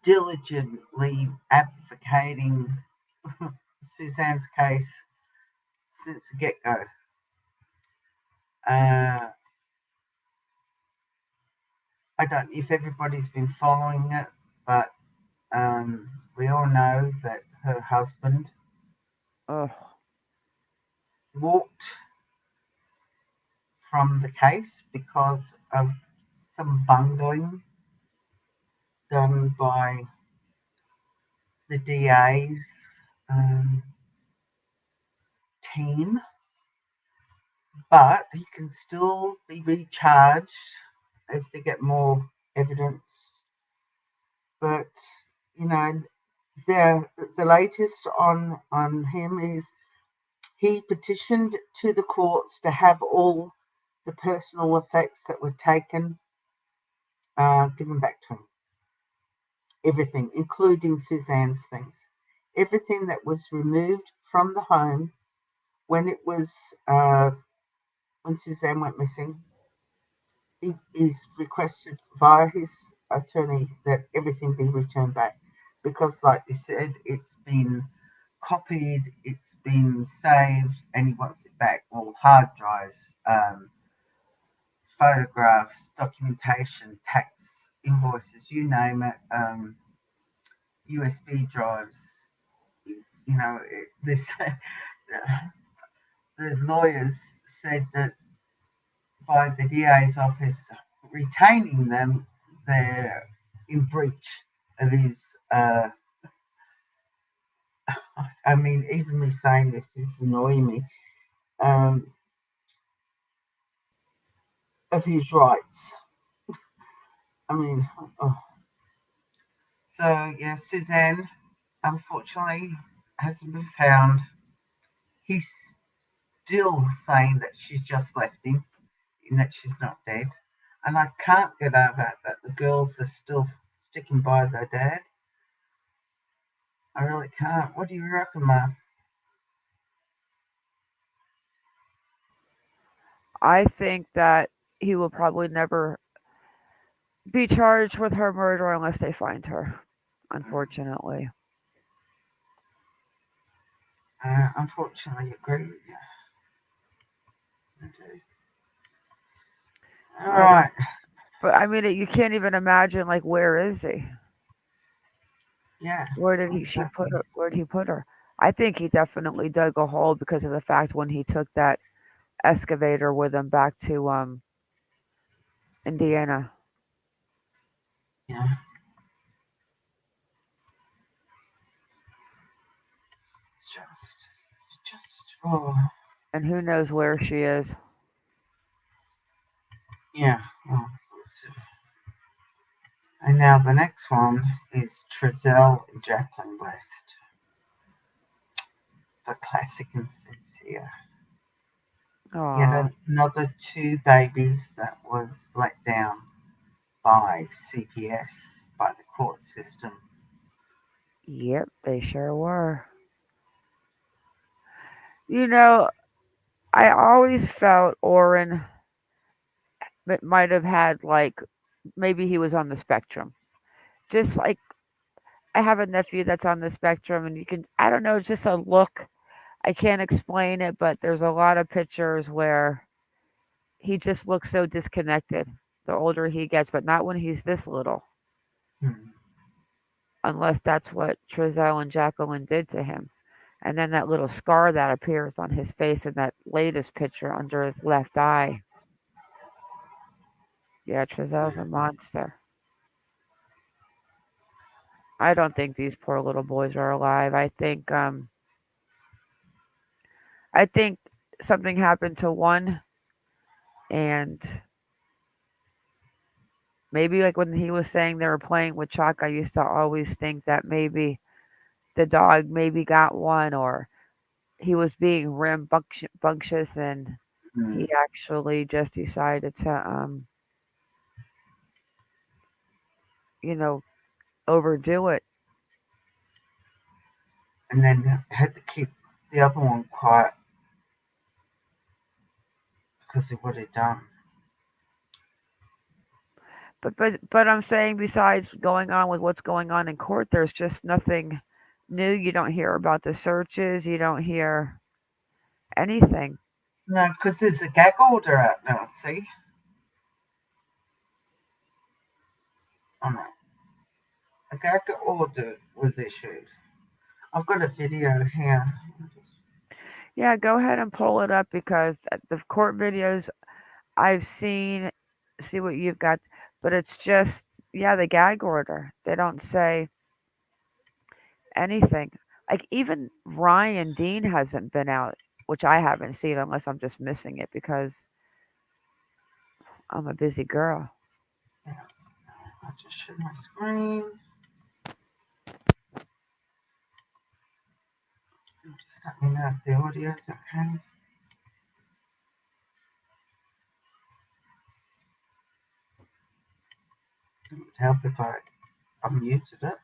diligently advocating Suzanne's case since the get-go. I don't know if everybody's been following it, but we all know that her husband walked from the case because of some bungling done by the DA's team, but he can still be recharged as they get more evidence. But you know, the latest on him is he petitioned to the courts to have all the personal effects that were taken given back to him. Everything, including Suzanne's things. Everything that was removed from the home when it was when Suzanne went missing, he is requested via his attorney that everything be returned back because, like they said, it's been copied, it's been saved, and he wants it back. All hard drives, photographs, documentation, tax invoices, you name it, USB drives. You know, the lawyers said that by the DA's office retaining them, they're in breach of his. I mean, even me saying this is annoying me. Of his rights. I mean, so yeah, Suzanne unfortunately hasn't been found. He's still saying that she's just left him and that she's not dead. And I can't get over that the girls are still sticking by their dad. I really can't. What do you reckon, Ma? I think that he will probably never be charged with her murder unless they find her, unfortunately. Unfortunately, agree with you. I do. All right. But I mean, you can't even imagine, like, where is he? Yeah. Where did she put her? Where did he put her? I think he definitely dug a hole because of the fact when he took that excavator with him back to Indiana. Yeah. Just. Oh. And who knows where she is? Yeah. Well, and now the next one is Trezell and Jacqueline West. The classic and sincere. Yet another 2 babies that was let down by CPS, by the court system. Yep, they sure were. You know, I always felt Orrin might have had, like, maybe he was on the spectrum. Just like I have a nephew that's on the spectrum, and you can, I don't know, it's just a look. I can't explain it, but there's a lot of pictures where he just looks so disconnected the older he gets, but not when he's this little. Unless that's what Trezell and Jacqueline did to him. And then that little scar that appears on his face in that latest picture under his left eye. Yeah, Trezell's a monster. I don't think these poor little boys are alive. I think something happened to one, and maybe like when he was saying they were playing with Chuck, I used to always think that maybe the dog maybe got one, or he was being rambunctious and he actually just decided to overdo it. And then had to keep the other one quiet because of what he'd done. But I'm saying, besides going on with what's going on in court, there's just nothing new. You don't hear about the searches. You don't hear anything. No, because there's a gag order out now, see? Oh, no. A gag order was issued. I've got a video here. Yeah, go ahead and pull it up, because the court videos I've seen, see what you've got, but it's just, the gag order. They don't say anything. Like, even Ryan Dean hasn't been out, which I haven't seen, unless I'm just missing it because I'm a busy girl. Yeah. I'll just share my screen. Just let me know if the audio's okay. It would help if I unmuted it.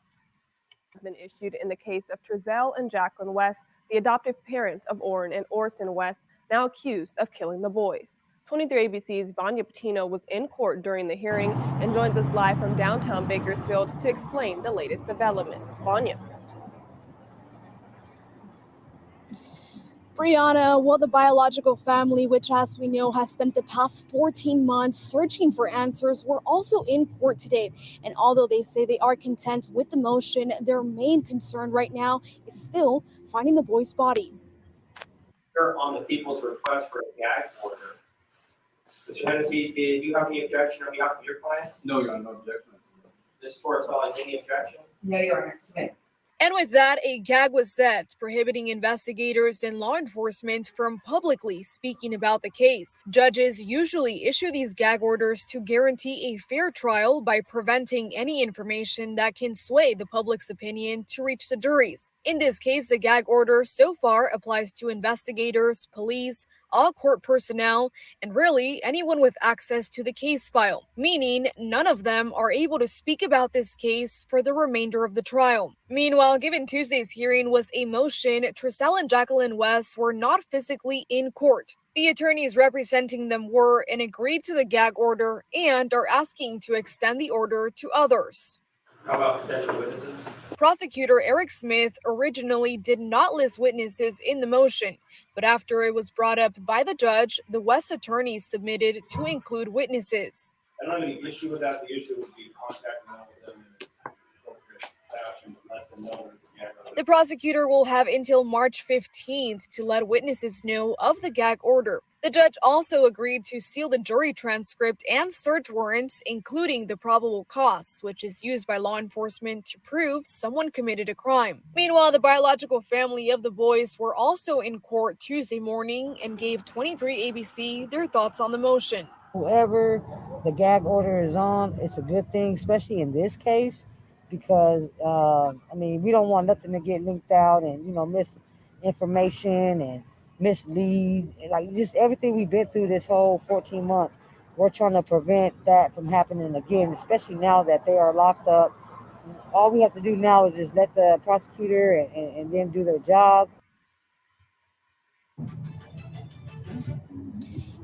Has been issued in the case of Trezell and Jacqueline West, the adoptive parents of Orrin and Orson West, now accused of killing the boys. 23 ABC's Vanya Patino was in court during the hearing and joins us live from downtown Bakersfield to explain the latest developments. Vanya. Brianna, well, the biological family, which, as we know, has spent the past 14 months searching for answers, were also in court today. And although they say they are content with the motion, their main concern right now is still finding the boys' bodies. On the people's request for a gag order. Mr. Hennessy, did you have any objection on behalf of your client? No, Your Honor, no objection. This court saw any objection? No, Your Honor. Submit. And with that, a gag was set, prohibiting investigators and law enforcement from publicly speaking about the case. Judges usually issue these gag orders to guarantee a fair trial by preventing any information that can sway the public's opinion to reach the juries. In this case, the gag order so far applies to investigators, police, all court personnel, and really anyone with access to the case file, meaning none of them are able to speak about this case for the remainder of the trial. Meanwhile, given Tuesday's hearing was a motion, Trissell and Jacqueline West were not physically in court. The attorneys representing them were and agreed to the gag order and are asking to extend the order to others. How about potential witnesses? Prosecutor Eric Smith originally did not list witnesses in the motion, but after it was brought up by the judge, the West attorneys submitted to include witnesses. I don't have any issue with that. The issue would be contacting them with them in an appropriate fashion to let them know there's a gag order. The prosecutor will have until March 15th to let witnesses know of the gag order. The judge also agreed to seal the jury transcript and search warrants, including the probable cause, which is used by law enforcement to prove someone committed a crime. Meanwhile, the biological family of the boys were also in court Tuesday morning and gave 23 ABC their thoughts on the motion. Whoever the gag order is on, it's a good thing, especially in this case, because, we don't want nothing to get linked out and, misinformation and mislead, like just everything we've been through this whole 14 months. We're trying to prevent that from happening again, especially now that they are locked up. All we have to do now is just let the prosecutor and them do their job.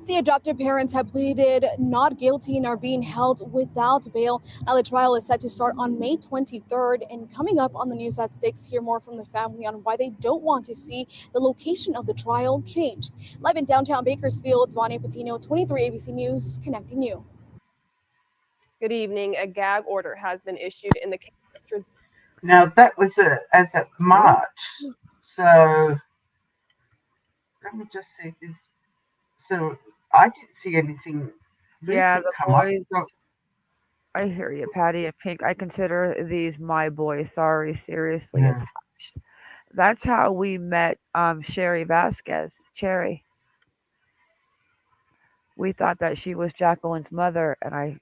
The adoptive parents have pleaded not guilty and are being held without bail. Now the trial is set to start on May 23rd. And coming up on the news at 6, hear more from the family on why they don't want to see the location of the trial changed. Live in downtown Bakersfield, Vanessa Morales, 23 ABC News, connecting you. Good evening. A gag order has been issued in the case of Now that was as of March. So let me just see this. So I didn't see anything Yeah, recent the come up. boys. So, I hear you, Patty and Pink. I consider these my boys. Sorry, seriously Yeah. attached. That's how we met Sherry Vasquez. Cherry. We thought that she was Jacqueline's mother, and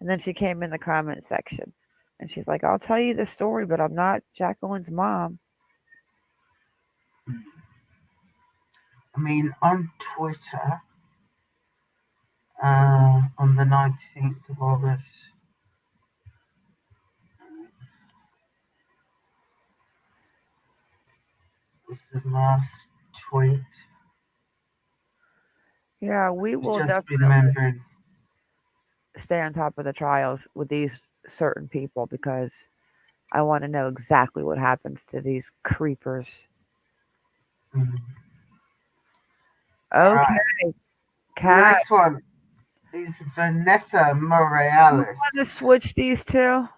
and then she came in the comment section, and she's like, "I'll tell you the story, but I'm not Jacqueline's mom." on Twitter, on the 19th of August, was the last tweet. Yeah, we will Just definitely remembering. stay on top of the trials with these certain people because I want to know exactly what happens to these creepers. Mm. Okay, Right. The Kat, next one is Vanessa you Morales. want to switch these two? And you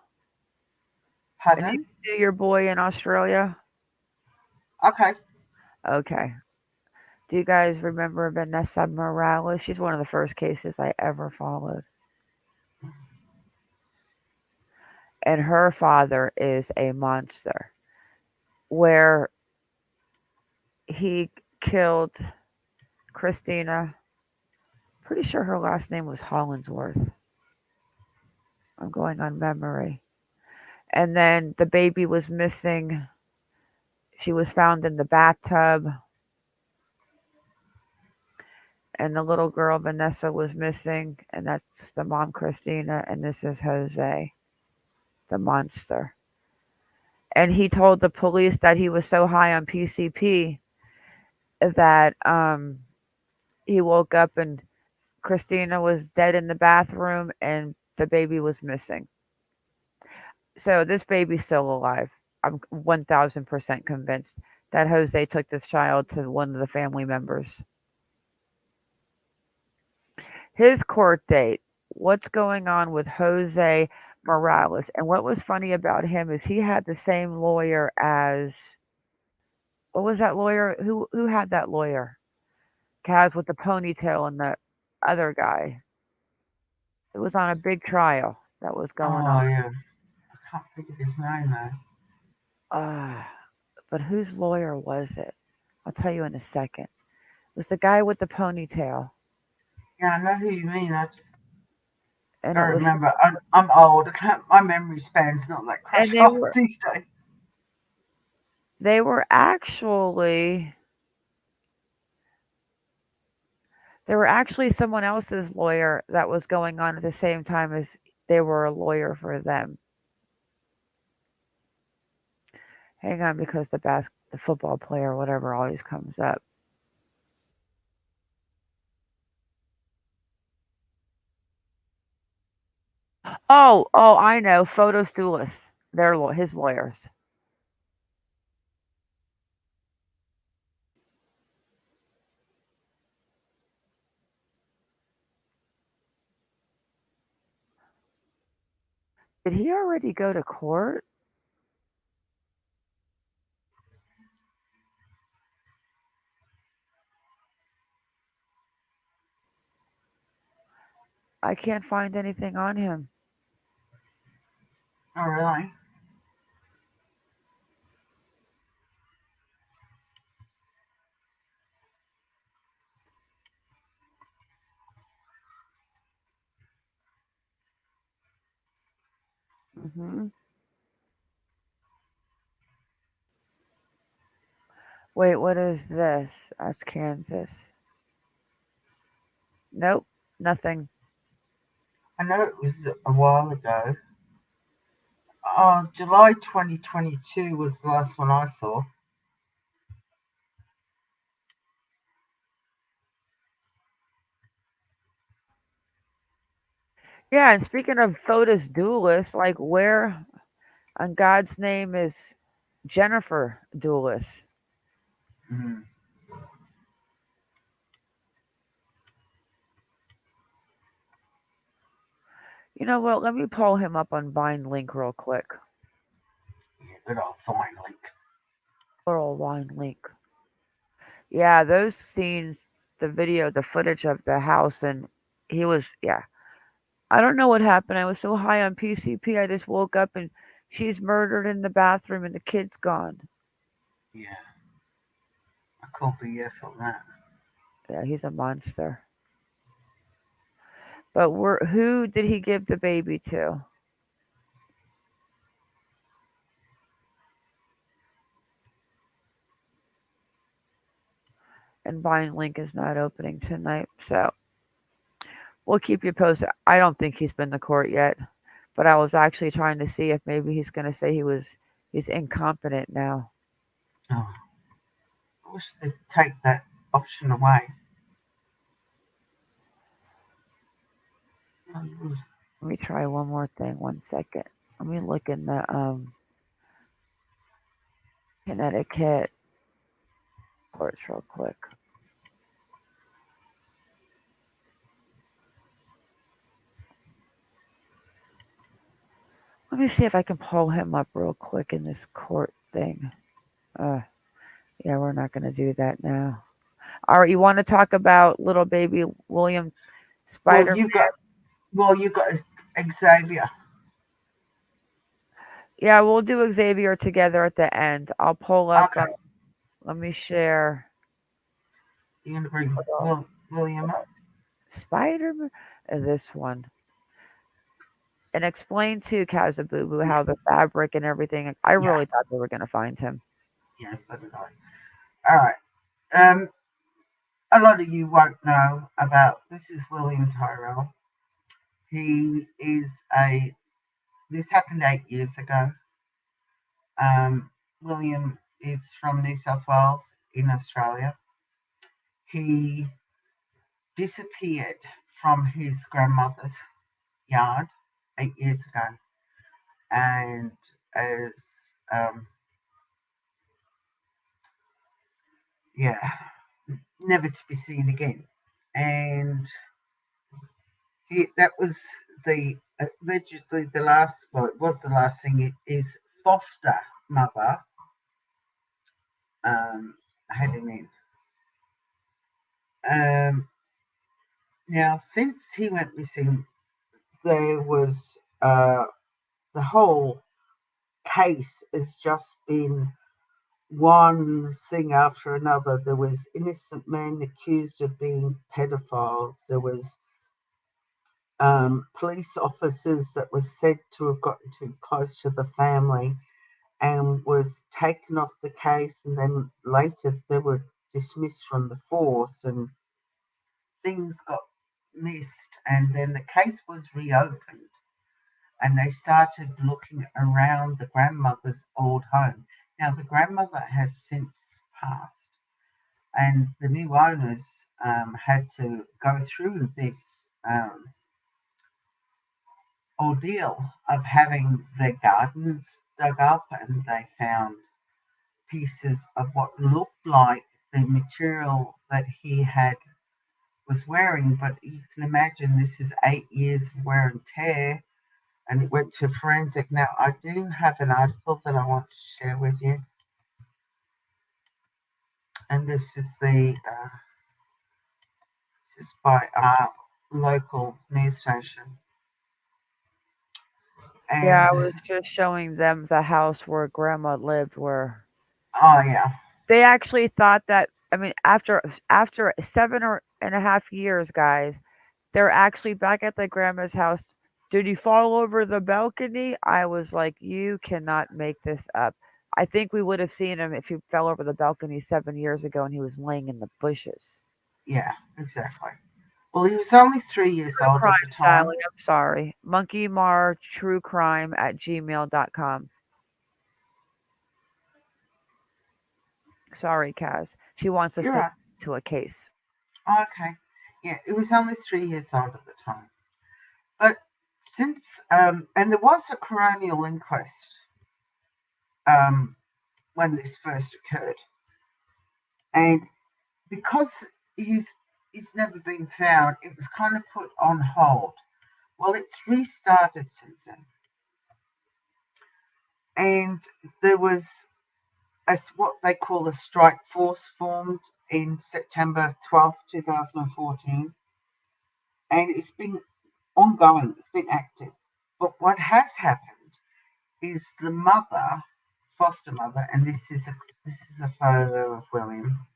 Pardon? do your boy in Australia? Okay. Okay. Do you guys remember Vanessa Morales? She's one of the first cases I ever followed. And her father is a monster where he killed Christina. Pretty sure her last name was Hollingsworth. I'm going on memory. And then the baby was missing. She was found in the bathtub. And the little girl, Vanessa, was missing. And that's the mom, Christina. And this is Jose, the monster. And he told the police that he was so high on PCP that he woke up and Christina was dead in the bathroom and the baby was missing. So this baby's still alive. I'm 1000% convinced that Jose took this child to one of the family members. His court date. What's going on with Jose Morales? And what was funny about him is he had the same lawyer as, what was that lawyer? Who had that lawyer? Kaz with the ponytail and the other guy. It was on a big trial that was going on. Yeah. I can't think of his name though. But whose lawyer was it? I'll tell you in a second. It was the guy with the ponytail. Yeah, I know who you mean. I just And don't it was, remember. I'm old. My memory span's not that and crash they off were these days. They were actually someone else's lawyer that was going on at the same time as they were a lawyer for them. Hang on, because the football player, whatever, always comes up. Oh, I know. Photos Duelis. They're his lawyers. Did he already go to court? I can't find anything on him. Oh, really? Mm-hmm. Wait, what is this? That's Kansas. Nope, nothing. I know it was a while ago. July 2022 was the last one I saw. Yeah, and speaking of Photos Duelis, like where on God's name is Jennifer Duelis? Mm. You know what? Let me pull him up on Vine Link real quick. Yeah, good old Vine Link. Good old Vine Link. Yeah, those scenes, the video, the footage of the house, and he was, yeah. I don't know what happened. I was so high on PCP, I just woke up and she's murdered in the bathroom and the kid's gone. Yeah. I can't be yes on that. Yeah, he's a monster. But who did he give the baby to? And Vine Link is not opening tonight, so we'll keep you posted. I don't think he's been to court yet, but I was actually trying to see if maybe he's going to say he's incompetent now. Oh. I wish they'd take that option away. Let me try one more thing. 1 second. Let me look in the Connecticut courts real quick. Let me see if I can pull him up real quick in this court thing. Yeah, we're not going to do that now. All right, you want to talk about little baby William Spider? Well, you got Xavier. Yeah, we'll do Xavier together at the end. I'll pull up. Okay. Let me share. You're going to bring William up? Spider-Man? This one. And explain to Kazabubu how the fabric and everything. I really thought they were going to find him. Yes, so did I. All right. A lot of you won't know about this is William Tyrell. He is this happened 8 years ago. William is from New South Wales in Australia. He disappeared from his grandmother's yard 8 years ago, and as never to be seen again. And that was allegedly the last. Well, it was the last thing his foster mother had him in. Now, since he went missing, there was the whole case has just been one thing after another. There was innocent men accused of being pedophiles. There was police officers that were said to have gotten too close to the family, and was taken off the case, and then later they were dismissed from the force and things got missed, and then the case was reopened and they started looking around the grandmother's old home. Now the grandmother has since passed and the new owners had to go through this ordeal of having their gardens dug up, and they found pieces of what looked like the material that he was wearing, but you can imagine this is 8 years of wear and tear, and it went to forensic. Now I do have an article that I want to share with you, and this is by our local news station. And, yeah, I was just showing them the house where Grandma lived. Where oh yeah, they actually thought that. I mean, after 7.5 years, guys, they're actually back at the grandma's house. Did he fall over the balcony? I was like, you cannot make this up. I think we would have seen him if he fell over the balcony 7 years ago and he was laying in the bushes. Yeah, exactly. Well, he was only 3 years True old crime, at the time. Sally. I'm sorry. monkeymar@gmail.com. Sorry, Kaz. She wants us You're to right. to a case. Okay. Yeah, it was only 3 years old at the time. But since, and there was a coronial inquest when this first occurred. And because he's never been found, it was kind of put on hold. Well, it's restarted since then. And there was what they call a strike force formed in September 12th, 2014. And it's been ongoing, it's been active. But what has happened is the mother, foster mother, and this is a photo of William.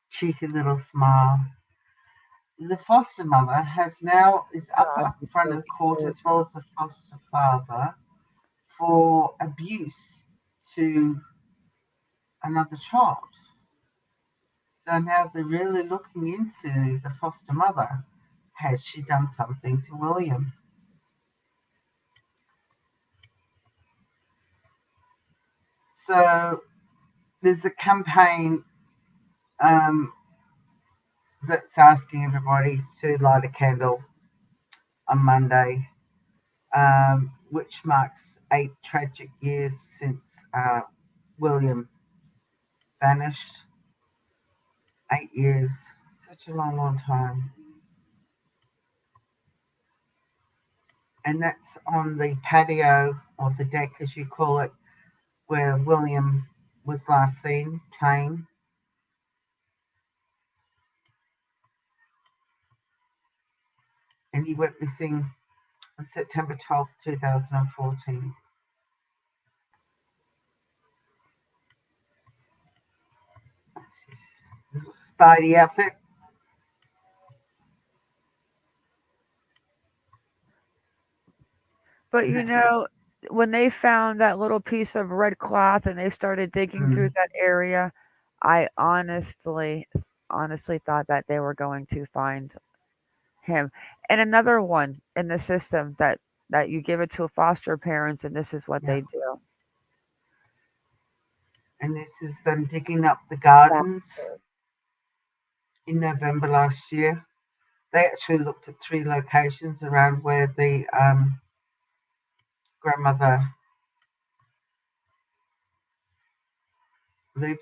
Cheeky little smile. The foster mother is up in front of the court, as well as the foster father, for abuse to another child. So now they're really looking into the foster mother. Has she done something to William? So there's a campaign that's asking everybody to light a candle on Monday, which marks 8 tragic years since William vanished. 8 years, such a long, long time. And that's on the patio, or the deck as you call it, where William was last seen playing. And he went missing on September 12th, 2014. That's his little Spidey outfit. But you know, when they found that little piece of red cloth and they started digging through that area, I honestly thought that they were going to find him. And another one in the system that you give it to foster parents and this is what they do. And this is them digging up the gardens in November last year. They actually looked at 3 locations around where the grandmother lived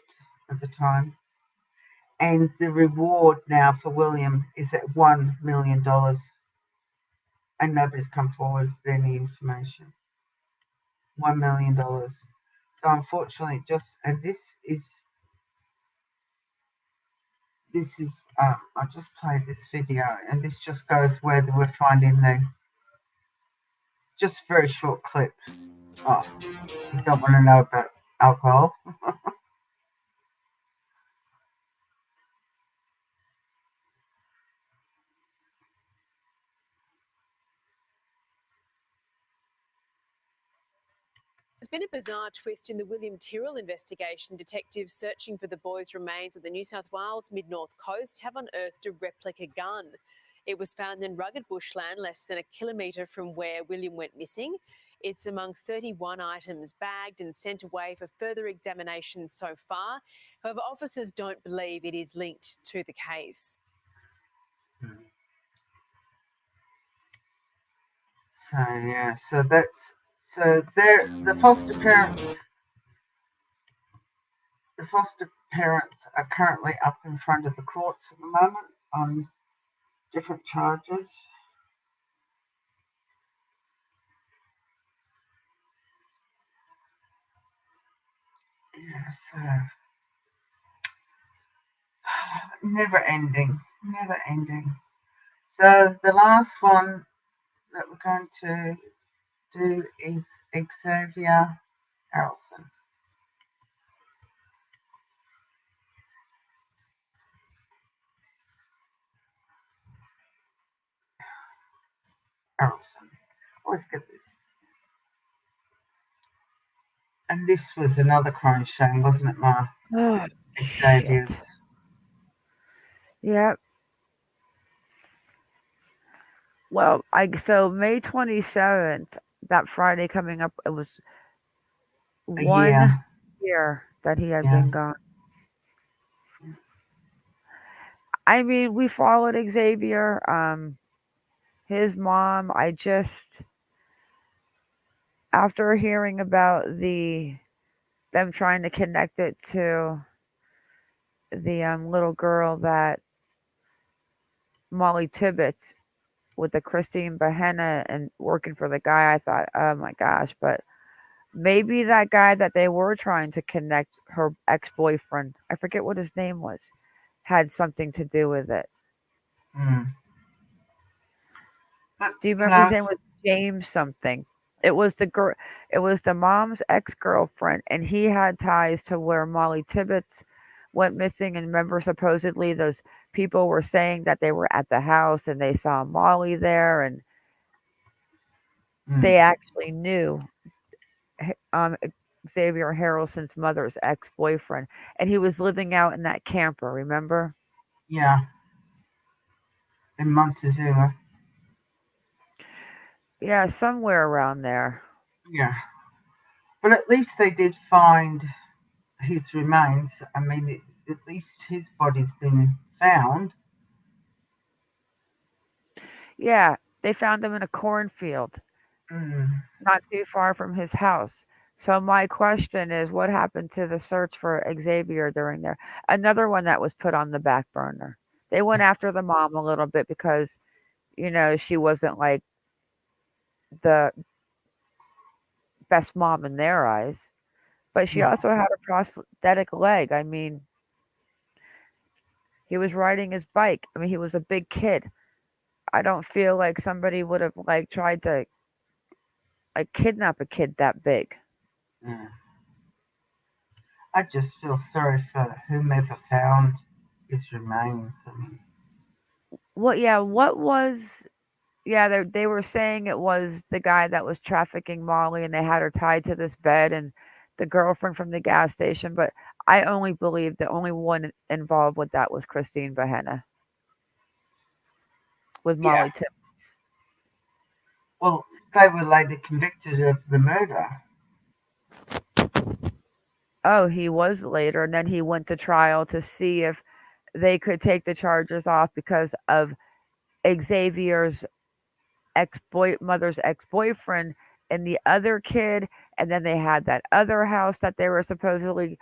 at the time. And the reward now for William is at $1 million. And nobody's come forward with any information. $1 million. So unfortunately, I just played this video, and this just goes where they were finding just a very short clip. Oh, you don't want to know about alcohol. There's been a bizarre twist in the William Tyrrell investigation. Detectives searching for the boys' remains on the New South Wales mid-north coast have unearthed a replica gun. It was found in rugged bushland less than a kilometre from where William went missing. It's among 31 items bagged and sent away for further examination so far. However, officers don't believe it is linked to the case. So yeah, so they're the foster parents. The foster parents are currently up in front of the courts at the moment on different charges. Yeah, so never ending. So the last one that we're going to do is Xavier Harrelson. Always get this. And this was another crime shame, wasn't it, Ma? Oh, Xavier's. shit. Yep. Well, so May 27th, that Friday coming up, it was one year that he had been gone. I mean, we followed Xavier. His mom, after hearing about them trying to connect it to the little girl that Molly Tibbetts with the Christine Behenna and working for the guy, I thought, oh my gosh, but maybe that guy that they were trying to connect, her ex-boyfriend, I forget what his name was, had something to do with it. Do you remember his name was James something? It was the mom's ex-girlfriend, and he had ties to where Molly Tibbetts went missing. And remember, supposedly those people were saying that they were at the house and they saw Molly there, and they actually knew Xavier Harrelson's mother's ex-boyfriend, and he was living out in that camper, remember? Yeah. In Montezuma. Yeah, somewhere around there. Yeah. But at least they did find his remains. I mean, at least his body's been found. Yeah, they found him in a cornfield, not too far from his house. So my question is, what happened to the search for Xavier during there? Another one that was put on the back burner. They went after the mom a little bit because, she wasn't like the best mom in their eyes. But she also had a prosthetic leg. I mean, he was riding his bike. I mean, he was a big kid. I don't feel like somebody would have tried to kidnap a kid that big. I just feel sorry for whomever found his remains. I mean, they were saying it was the guy that was trafficking Molly, and they had her tied to this bed, and the girlfriend from the gas station. But I only believe the only one involved with that was Christine Behenna with Molly Tibbetts. Well, they were later convicted of the murder. Oh, he was later, and then he went to trial to see if they could take the charges off because of Xavier's mother's ex-boyfriend and the other kid, and then they had that other house that they were supposedly,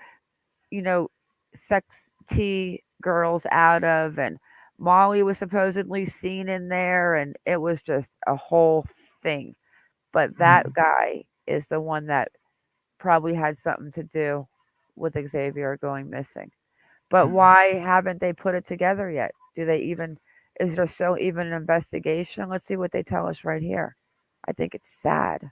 sex tea girls out of, and Molly was supposedly seen in there, and it was just a whole thing. But that guy is the one that probably had something to do with Xavier going missing. But why haven't they put it together yet? Is there still even an investigation? Let's see what they tell us right here. I think it's sad.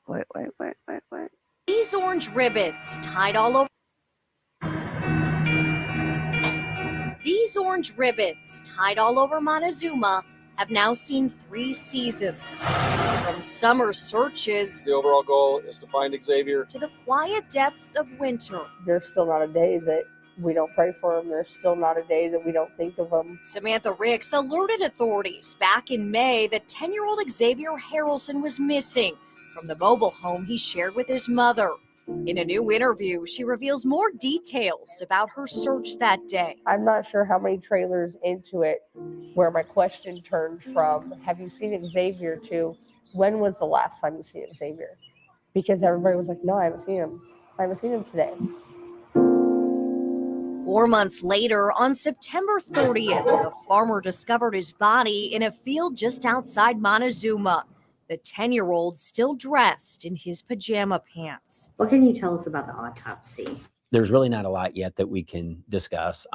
Wait. These orange ribbons tied all over. Those orange ribbons tied all over Montezuma have now seen 3 seasons. From summer searches The overall goal is to find Xavier. to the quiet depths of winter. There's still not a day that we don't pray for him. There's still not a day that we don't think of him. Samantha Ricks alerted authorities back in May that 10-year-old Xavier Harrelson was missing from the mobile home he shared with his mother. In a new interview, she reveals more details about her search that day. I'm not sure how many trailers into it where my question turned from, have you seen Xavier, to when was the last time you seen Xavier? Because everybody was like, no, I haven't seen him. I haven't seen him today. 4 months later, on September 30th, the farmer discovered his body in a field just outside Montezuma. The 10-year-old still dressed in his pajama pants. What can you tell us about the autopsy? There's really not a lot yet that we can discuss,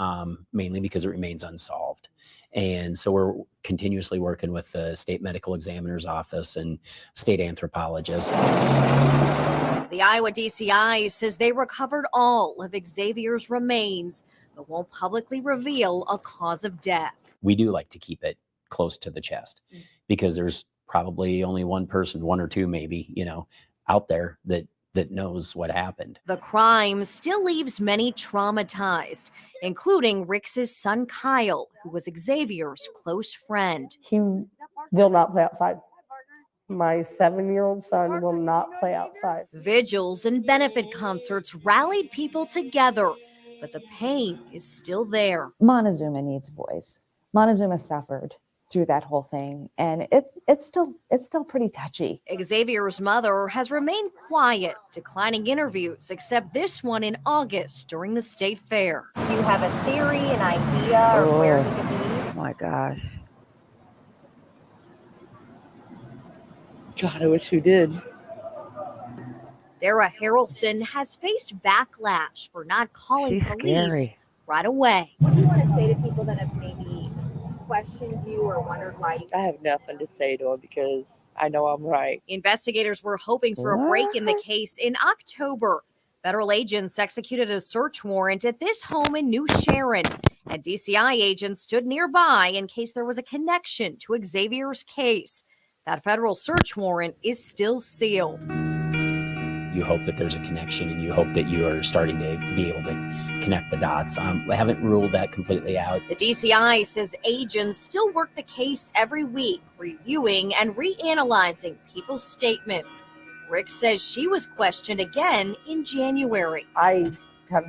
mainly because it remains unsolved. And so we're continuously working with the state medical examiner's office and state anthropologist. The Iowa DCI says they recovered all of Xavier's remains, but won't publicly reveal a cause of death. We do like to keep it close to the chest because there's probably only one person, one or two maybe, out there that knows what happened. The crime still leaves many traumatized, including Ricks's son Kyle, who was Xavier's close friend. He will not play outside. My 7-year-old son will not play outside. Vigils and benefit concerts rallied people together, but the pain is still there. Montezuma needs a voice. Montezuma suffered through that whole thing, and it's still pretty touchy. Xavier's mother has remained quiet, declining interviews, except this one in August during the state fair. Do you have a theory, an idea, or where he could be? Oh my gosh. God, I wish we did. Sarah Harrelson has faced backlash for not calling She's police scary. right away. What do you want to say to people that have maybe questioned you or wondered why you... I have nothing to say to him because I know I'm right. Investigators were hoping for a break in the case in October. Federal agents executed a search warrant at this home in New Sharon, and DCI agents stood nearby in case there was a connection to Xavier's case. That federal search warrant is still sealed. You hope that there's a connection and you hope that you are starting to be able to connect the dots. I haven't ruled that completely out. The DCI says agents still work the case every week, reviewing and reanalyzing people's statements. Rick says she was questioned again in January. I have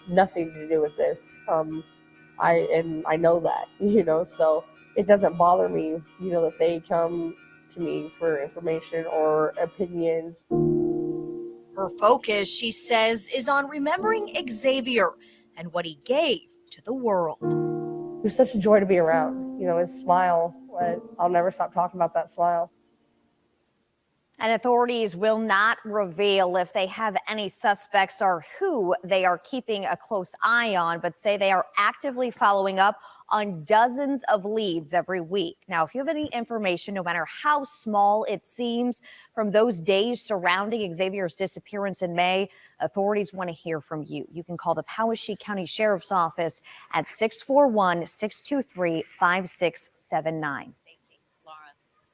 nothing to do with this. I know that, so it doesn't bother me, that they come to me for information or opinions. Her focus, she says, is on remembering Xavier and what he gave to the world. It was such a joy to be around. His smile. I'll never stop talking about that smile. And authorities will not reveal if they have any suspects or who they are keeping a close eye on, but say they are actively following up on dozens of leads every week. Now, if you have any information, no matter how small it seems, from those days surrounding Xavier's disappearance in May, authorities want to hear from you. You can call the Poweshiek County Sheriff's Office at 641-623-5679.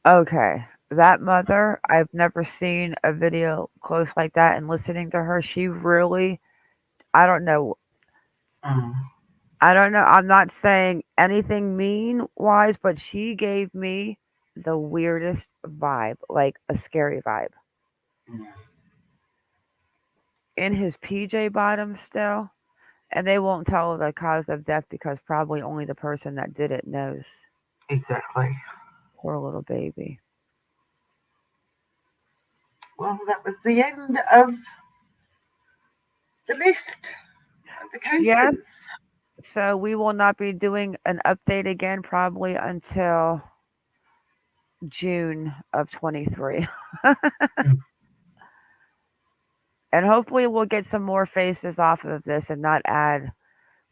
Okay. That mother, I've never seen a video close like that, and listening to her, she really, I don't know. I'm not saying anything mean-wise, but she gave me the weirdest vibe, like a scary vibe. In his PJ bottoms still, and they won't tell the cause of death because probably only the person that did it knows. Exactly. Poor little baby. Well, that was the end of the list of the cases. Yes. So we will not be doing an update again probably until June of 23. And hopefully we'll get some more faces off of this and not add.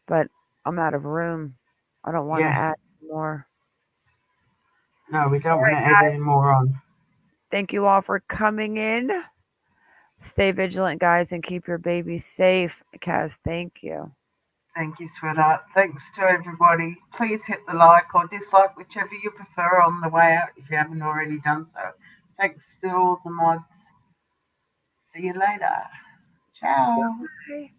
But I'm out of room. I don't want to add more. No, we don't want to add any more on. Thank you all for coming in. Stay vigilant, guys, and keep your babies safe. Kaz, thank you. Thank you, sweetheart. Thanks to everybody. Please hit the like or dislike, whichever you prefer, on the way out if you haven't already done so. Thanks to all the mods. See you later. Ciao. Bye.